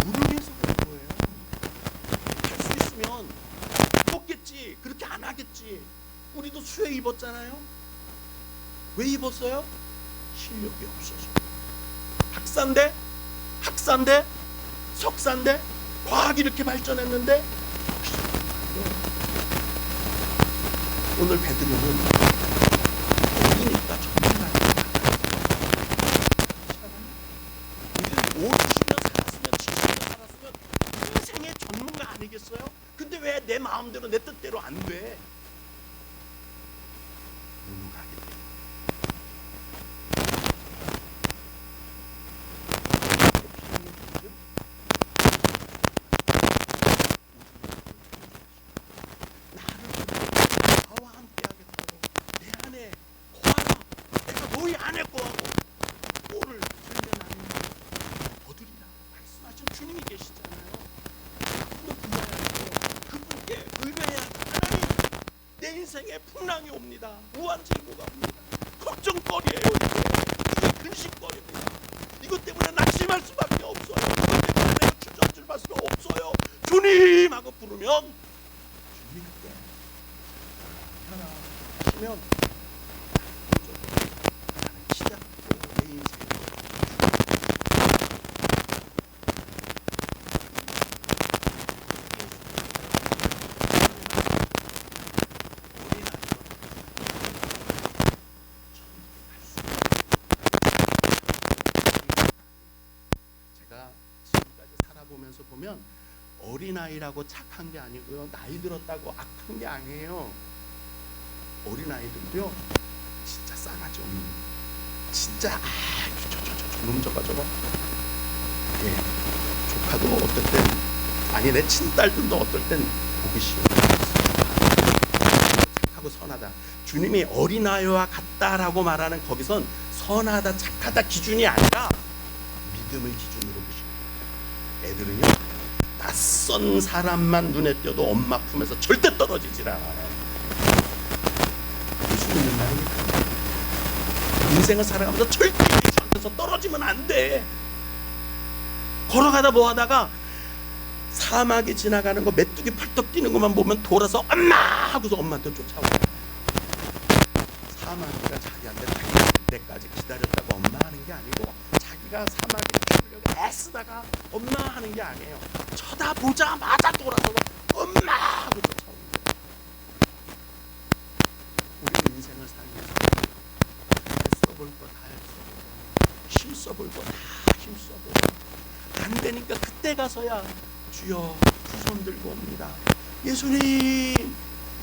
무능해서 그런 거예요. 할 수 있으면 입었겠지. 그렇게 안 하겠지. 우리도 수해 입었잖아요. 왜 입었어요? 실력이 없어서. 학사인데, 석사인데, 과학이 이렇게 발전했는데 오늘 베드로는 어리니까 전문가예요. 우리 50년 살았으면 70년 살았으면 인생의 전문가 아니겠어요? 근데 왜 내 마음대로 내 뜻대로 안 돼? 무능하기 때문에. 나와 함께 하겠다고 내 안에 거하라. 내가 너희 안에 거하고 꼴을 들면 아니면 거두리라 말씀하신 주님이 계시잖아요. 그분을 불러야죠. 그분께 의뢰해야 하나님, 내 인생에 풍랑이 옵니다. 무한질고가 옵니다. 걱정거리예요. 이게 근심거리입니다. 이것 때문에 낙심할 수밖에 없어요. 이것 때문에 내가 주저앉을 수가 없어요. 주님 하고 부르면 주님이 그때 하나 하시면 나는 시작하고 내 인생을 제가 지금까지 살아보면서 보면 어린아이라고 착한 게 아니고요, 나이 들었다고 악한 게 아니에요. 어린아이들도요 진짜 싸가지 없는, 진짜 저놈 저거 예, 조카도 어떨 땐, 아니 내 친딸들도 어떨 땐 보기 싫어. 착하고 선하다. 주님이 어린아이와 같다라고 말하는 거기선 선하다 착하다 기준이 아니라 믿음을 기준으로 보십니다. 애들은요 낯선 사람만 눈에 띄어도 엄마 품에서 절대 떨어지질 않아요. 예수 믿는 나이니까 인생을 살아가면서 절대 예수 앞에서 떨어지면 안 돼. 걸어가다 뭐 하다가 사막이 지나가는 거 메뚜기 펄떡 뛰는 것만 보면 돌아서 엄마 하고서 엄마한테 쫓아와요. 사마귀가 자기한테 달릴 때까지 기다렸다고 엄마 하는 게 아니고, 자기가 사마귀를 죽이려고 애쓰다가 엄마 하는 게 아니에요. 쳐다보자마자 돌아서 엄마 하고 쫓아오는 거예요. 우리 인생을 살면서 애써볼 거 다 애써보고 힘써볼 거 다 힘써보고 안 되니까 그때 가서야 주여 두 손 들고 옵니다. 예수님,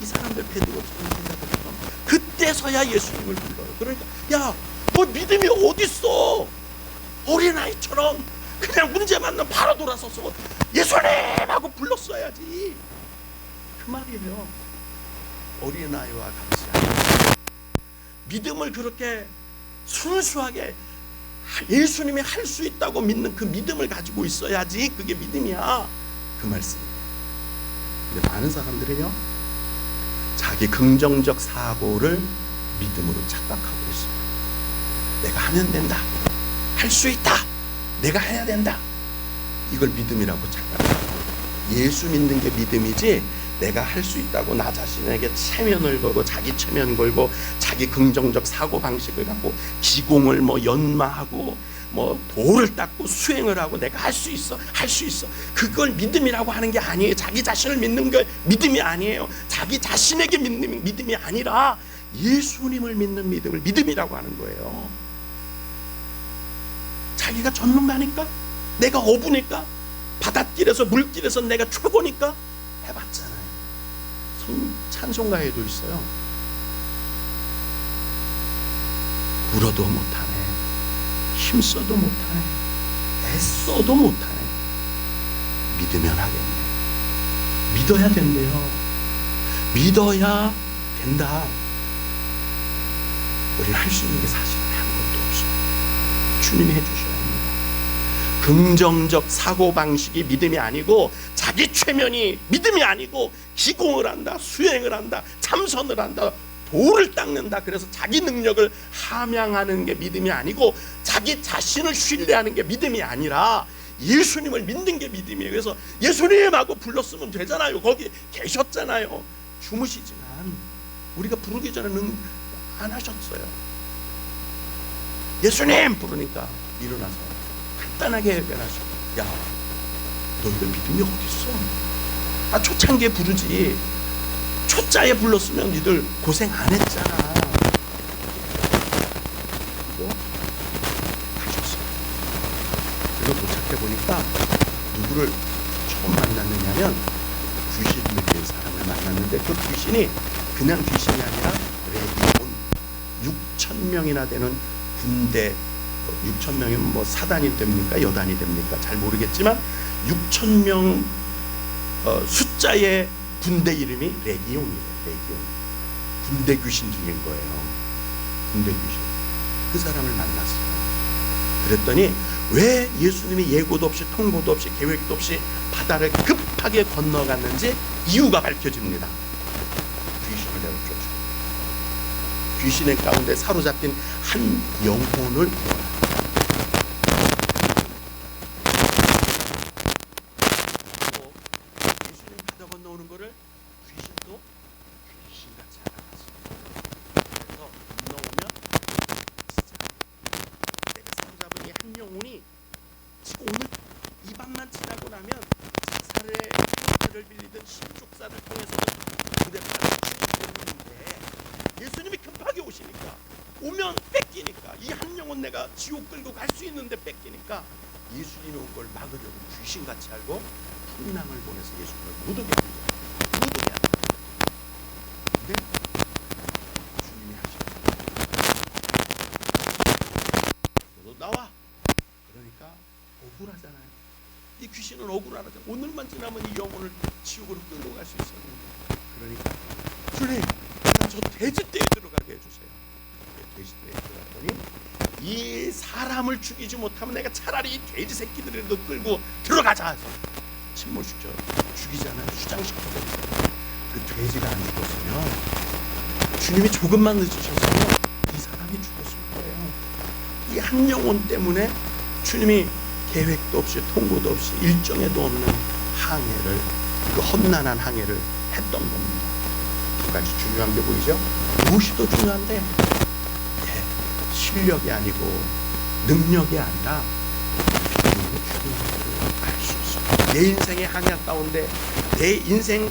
이 사람들 베드로처럼 제자들처럼 그때서야 예수님을 불러요. 그러니까 야, 너 믿음이 어딨어? 어린아이처럼 그냥 문제 만나면 바로 돌아서서 예수님 하고 불렀어야지. 그 말이에요. 어린아이와 같이 믿음을 그렇게 순수하게 예수님이 할 수 있다고 믿는 그 믿음을 가지고 있어야지 그게 믿음이야. 그 말씀이에요. 근데 많은 사람들은요 자기 긍정적 사고를 믿음으로 착각하고 있어요. 내가 하면 된다. 할 수 있다. 내가 해야 된다. 이걸 믿음이라고 착각하고 예수 믿는 게 믿음이지 내가 할 수 있다고 나 자신에게 체면을 걸고 자기 체면 걸고 자기 긍정적 사고방식을 갖고 기공을 연마하고 돌을 닦고 수행을 하고 내가 할 수 있어 그걸 믿음이라고 하는 게 아니에요. 자기 자신을 믿는 게 믿음이 아니에요. 자기 자신에게 믿는 믿음이 아니라 예수님을 믿는 믿음을 믿음이라고 하는 거예요. 자기가 전문가니까, 내가 어부니까, 바닷길에서 물길에서 내가 최고니까 해봤잖아요. 찬송가에도 있어요. 울어도 못하네, 힘써도 못하네, 애써도 못하네. 믿으면 하겠네. 믿어야 된대요. 믿어야 된다. 우리는 할 수 있는 게 사실은 아무것도 없어요. 주님이 해주셔야 합니다. 긍정적 사고방식이 믿음이 아니고 자기 최면이 믿음이 아니고 기공을 한다, 수행을 한다, 참선을 한다, 돌을 닦는다. 그래서 자기 능력을 함양하는 게 믿음이 아니고 자기 자신을 신뢰하는 게 믿음이 아니라 예수님을 믿는 게 믿음이에요. 그래서 예수님하고 불렀으면 되잖아요. 거기 계셨잖아요. 주무시지만 우리가 부르기 전에는 안 하셨어요. 예수님 부르니까 일어나서 간단하게 해변하시고, 야, 너희들 믿음이 어딨어? 초창기에 부르지. 초짜에 불렀으면 니들 고생 안 했잖아. 그리고 가셨어요. 그리고 도착해 보니까 누구를 처음 만났느냐면 귀신 들린 사람을 만났는데, 그 귀신이 그냥 귀신이 아니라 레기온 6,000명이나 되는 군대, 6,000명이면 사단이 됩니까? 여단이 됩니까? 잘 모르겠지만 6,000명 숫자의 군대 이름이 레기온이래요. 레기온. 군대 귀신 들린 거예요. 군대 귀신. 그 사람을 만났어요. 그랬더니 왜 예수님이 예고도 없이 통보도 없이 계획도 없이 바다를 급하게 건너갔는지 이유가 밝혀집니다. 귀신을 내어쫓고 귀신의 가운데 사로잡힌 한 영혼을 구원합니다. 예수님 바다 건너오는 거를 귀신도 귀신같이 알아봤습니다. 그래서 건너오면 진짜 내가 사로잡은 이 한 영혼이 지금 오늘 이 밤만 지나고 나면 자살을 빌리던 신족사를 통해서는 그대로 있는데, 예수님이 급하게 오시니까, 오면 뺏기니까, 이 한 영혼 내가 지옥 끌고 갈 수 있는데 뺏기니까 예수님이 온 걸 막으려고 귀신같이 알고 풍랑을 보내서 예수님을 못 오게 합니다. 못 오게 합니다. 근데 주님이 하시는 너도 나와. 그러니까 억울하잖아요. 이 귀신은 억울하잖아요. 오늘만 지나면 이 영혼을 지옥으로 끌고 갈 수 있었는데, 그러니까 주님, 저 돼지떼에 들어가게 해주세요. 돼지떼에 들어갔더니 이 사람을 죽이지 못하면 내가 차라리 이 돼지 새끼들이라도 끌고 들어가자 해서 침몰시켜 죽이잖아요. 수장시켜버리잖아요. 그 돼지가 안 죽었으면, 주님이 조금만 늦으셨으면 이 사람이 죽었을 거예요. 이 한 영혼 때문에 주님이 계획도 없이 통보도 없이 일정에도 없는 항해를, 그 험난한 항해를 했던 겁니다. 두 가지 중요한 게 보이죠? 무엇이 더 중요한데, 실력이 아니고 능력이 아니라 믿음이 중요한 것을 알 수 있어요. 내 인생의 항해 가운데, 내 인생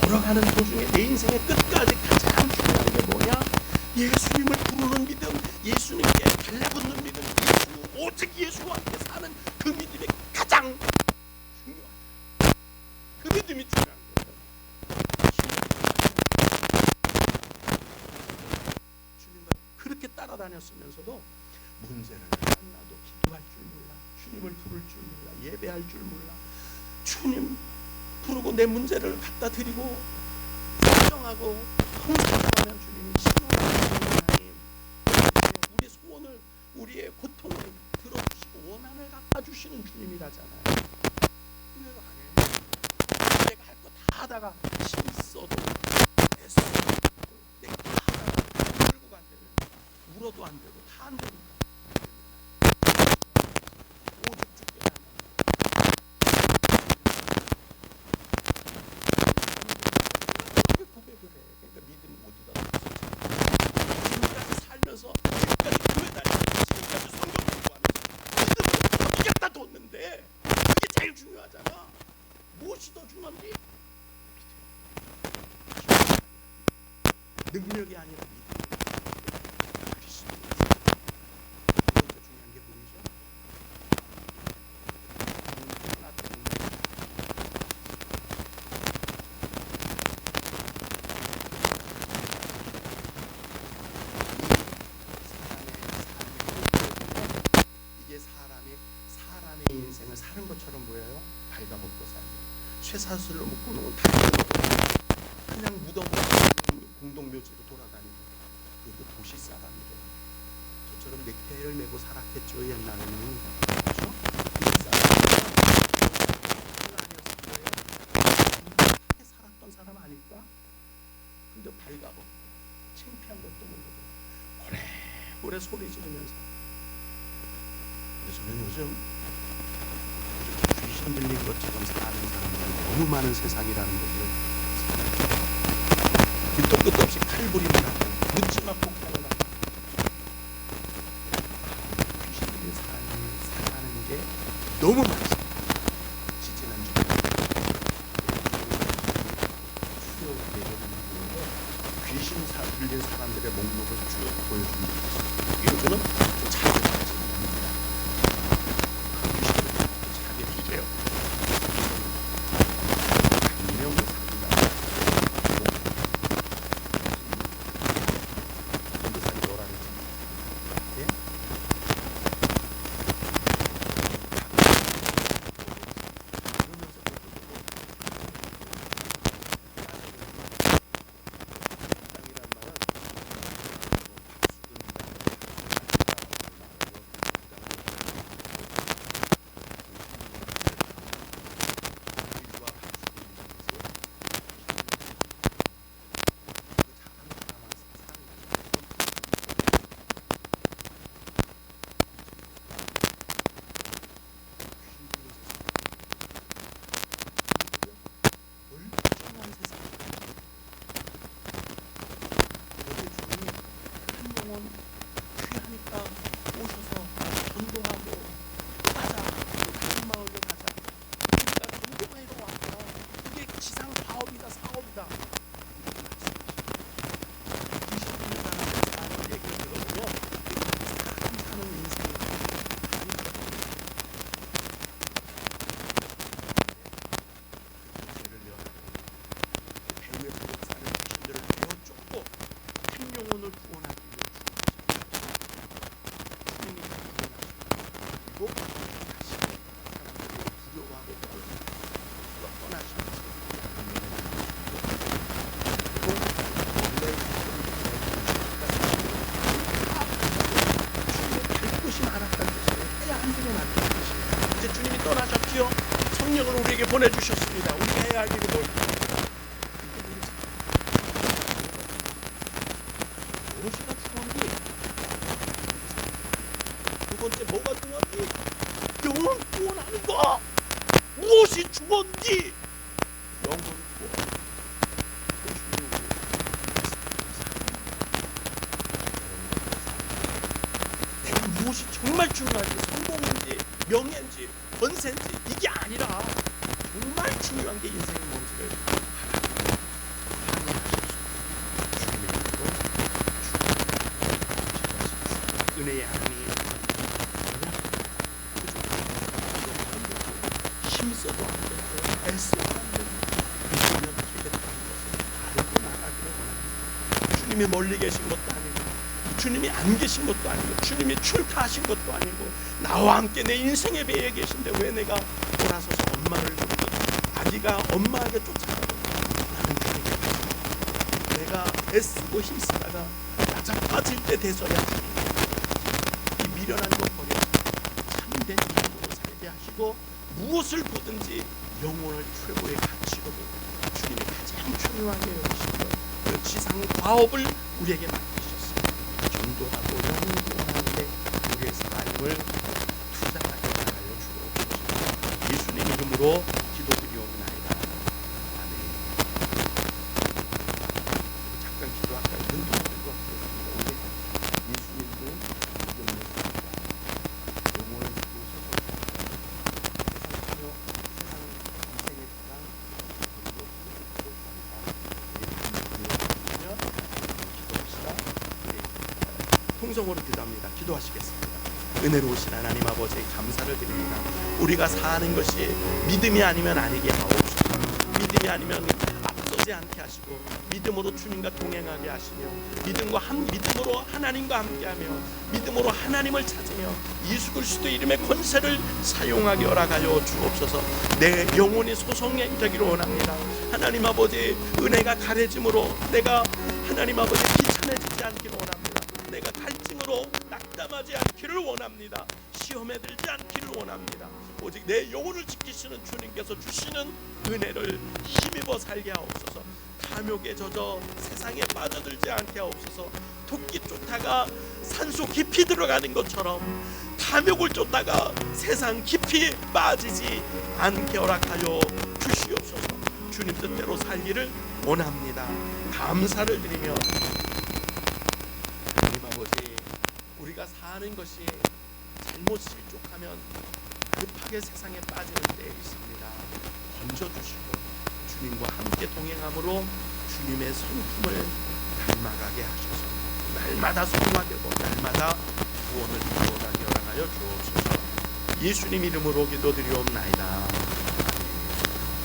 걸어가는 도중에 내 인생의 끝까지 가장 중요한 게 뭐냐? 예수님을 부르는 믿음, 예수님께 달라붙는 믿음, 오직 예수와 함께 사는 그 믿음이 가장 중요한, 그 믿음이 중요한 거예요. 주님과 그렇게 따라다녔으면서도 문제를 만나도 기도할 줄 몰라, 주님을 부를 줄 몰라, 예배할 줄 몰라. 주님 부르고 내 문제를 갖다 드리고 설정하고 통상하면 주님이 신호하시는 하나님, 우리 소원을, 우리의 고통을 들어주시고 원함을 갚아주시는 주님이라잖아요. 왜 안 해? 내가 할 거 다 하다가 힘써도 애써도 내가 다 하다가 결국 안 되면 울어도 안 되고 다 안 되니까 능력이 아니라 믿음. 그리스도에서 두 번째 중요한 게 뭐죠? 하나 때문에 이게 사람의 인생을 사는 것처럼 보여요. 발가벗고 살고 쇠사슬로 묶어놓은 그냥 무덤으로 공동묘지로 돌아다니고 그것도 도시 사람이래요. 저처럼 넥타이를 메고 살았겠죠 옛날에는. 그렇죠? 도시 사람이었을 거예요. 행복하게 살았던 사람 아닐까? 근데 발가벗고 창피한 것도 모르고 오래 소리 지르면서. 저는 요즘 이렇게 귀신 들린 것처럼 사는 사람들이 너무 많은 세상이라는 것을 밑도 끝도 없이 칼부림을 하고 묻지마 폭탄을 하고 귀신 들린 사람이 살아가는 게 너무 많습니다. 지지난주 수요 예배를 보는데 귀신 들린 사람들의 목록을 쭉 보여줍니다. 이거 저는 자주 봤습니다. 귀하니까 오셔서 전도하고 가자. 다른 마을로 가자. 우리가 전도하러 왔다. 그게 지상 사업이다. 사업이다. 귀신 들린 사람의 얘기를 들어보면 사람 사는 인생이 배우의 도덕사를 귀신들을 베어 쫓고 한 영혼을 구원하기 위해 그리고 다시 사람들이 두려워하고 떠나시면서 그리고 원래 주님의 갈 곳이 많았다는 뜻이에요. 해야 한 줄은 안 되는 뜻이에요. 이제 주님이 떠나셨지요. 성령을 우리에게 보내주셨습니다. 우리가 해야 할 일이 뭘까요? 무엇이가 중요한지, 두 번째 뭐가 중요한지, 영혼 구원하는 거. 무엇이 중요한지, 영혼 구원. 내가 무엇이 정말 중요한지, 성공인지, 명예인지, 권세인지 이게 아니라 정말 중요한 게 인생의 뭔지를 은혜의 하나님 힘써도 안 되고 애써도 안 되고 믿으면 되겠다는 것을 알고 나가기를 원합니다. 주님이 멀리 계신 것도 아니고 주님이 안 계신 것도 아니고 주님이 출타하신 것도 아니고 나와 함께 내 인생의 배에 계신데 왜 내가 돌아서서 엄마를 돕고 아기가 엄마에게 쫓아가고 나는 주님께 내가 애쓰고 힘쓰다가 나자빠질 때 돼서야 이 미련한 것 버려 참된 인생으로 살게 하시고 무엇을 보든지 영혼을 최고의 가치로 보고 주님이 가장 중요하게 여기시고 그 지상 과업을 우리에게 맡기셨습니다. 전도하고 영혼 구원하는데 우리의 삶을 투자하게 하여 주옵소서. 예수님 이름으로 기도드리옵나이다. 아멘. 잠깐 기도할까요? 눈 감고 하겠습니다. 우리 예수님도 기도했습니다. 영혼을 주고 세상 인생의 사랑 그리고 통성으로 기도합니다. 기도하시겠습니다. 은혜로우신 하나님 아버지 감사를 드립니다. 우리가 사는 것이 믿음이 아니면 아니게 하옵소서. 믿음이 아니면 앞서지 않게 하시고 믿음으로 주님과 동행하게 하시며 믿음으로 하나님과 함께하며 믿음으로 하나님을 찾으며 예수 그리스도 이름의 권세를 사용하게 허락하여 주옵소서. 내 영혼이 소성되기를 원합니다. 하나님 아버지 은혜가 가려짐으로 내가 하나님 아버지 귀찮아지지 않기를 원합니다. 내가 갈증으로 낙담하지 않기를 원합니다. 시험에 들지 않기를 원합니다. 오직 내 영혼을 지키시는 주님께서 주시는 은혜를 힘입어 살게 하옵소서. 탐욕에 젖어 세상에 빠져들지 않게 하옵소서. 토끼 쫓다가 산속 깊이 들어가는 것처럼 탐욕을 쫓다가 세상 깊이 빠지지 않게 허락하여 주시옵소서. 주님 뜻대로 살기를 원합니다. 감사를 드리며 하나님 아버지 우리가 사는 것이 잘못 실족하면 급하게 세상에 빠지는 때에 있습니다. 건져주시고 주님과 함께 동행함으로 주님의 성품을 닮아가게 하셔서 날마다 성화되고 날마다 구원을 이루어가게 허락하여 주옵소서. 예수님 이름으로 기도드리옵나이다. 아멘.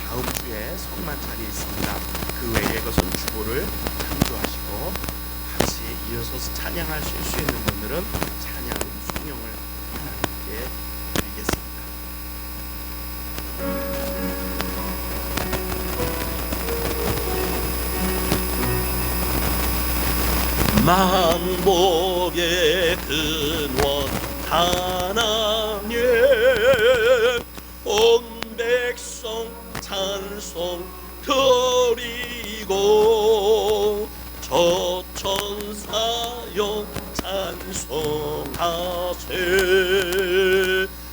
다음 주에 성만찬이 있습니다. 그 외의 것은 주보를 참조하시고 같이 이어서 찬양하실 수 있는 분들은 찬양 순영을 하나님께 드리겠습니다. 만복의 근원 하나님 온 백성 찬송 드리고 저천사여 찬송하세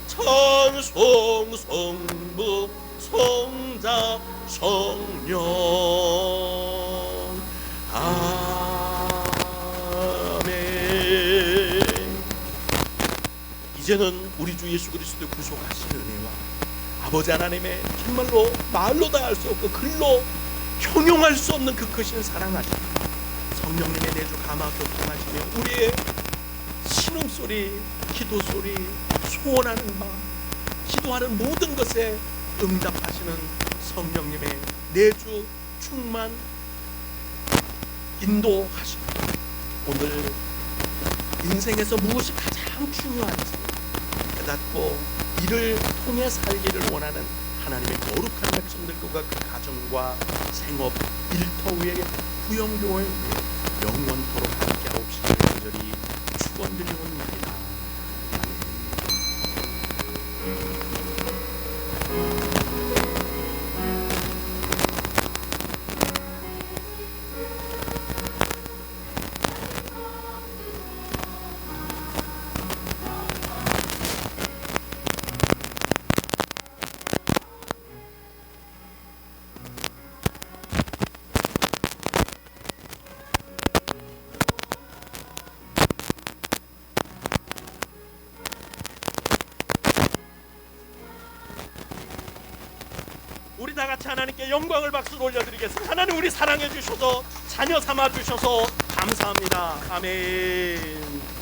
찬송 성부 성자 성령 아멘. 이제는 우리 주 예수 그리스도 구속하신 은혜와 아버지 하나님의 정말로 말로 다 할 수 없고 글로 형용할 수 없는 그 크신 사랑하심 성령님의 내주 감화 교통하시며 우리의 신음소리 기도소리 소원하는 마음 기도하는 모든 것에 응답하시는 성령님의 내주 충만 인도하시고 오늘 인생에서 무엇이 가장 중요한지 깨닫고 이를 통해 살기를 원하는 하나님의 거룩한 백성들과 그 가정과 생업 일터 위에 구영교회 위에 영원토록 함께 하옵시기를 간절히 축원드리옵나이다. 우리 다 같이 하나님께 영광을 박수로 올려드리겠습니다. 하나님 우리 사랑해 주셔서 자녀 삼아 주셔서 감사합니다. 아멘.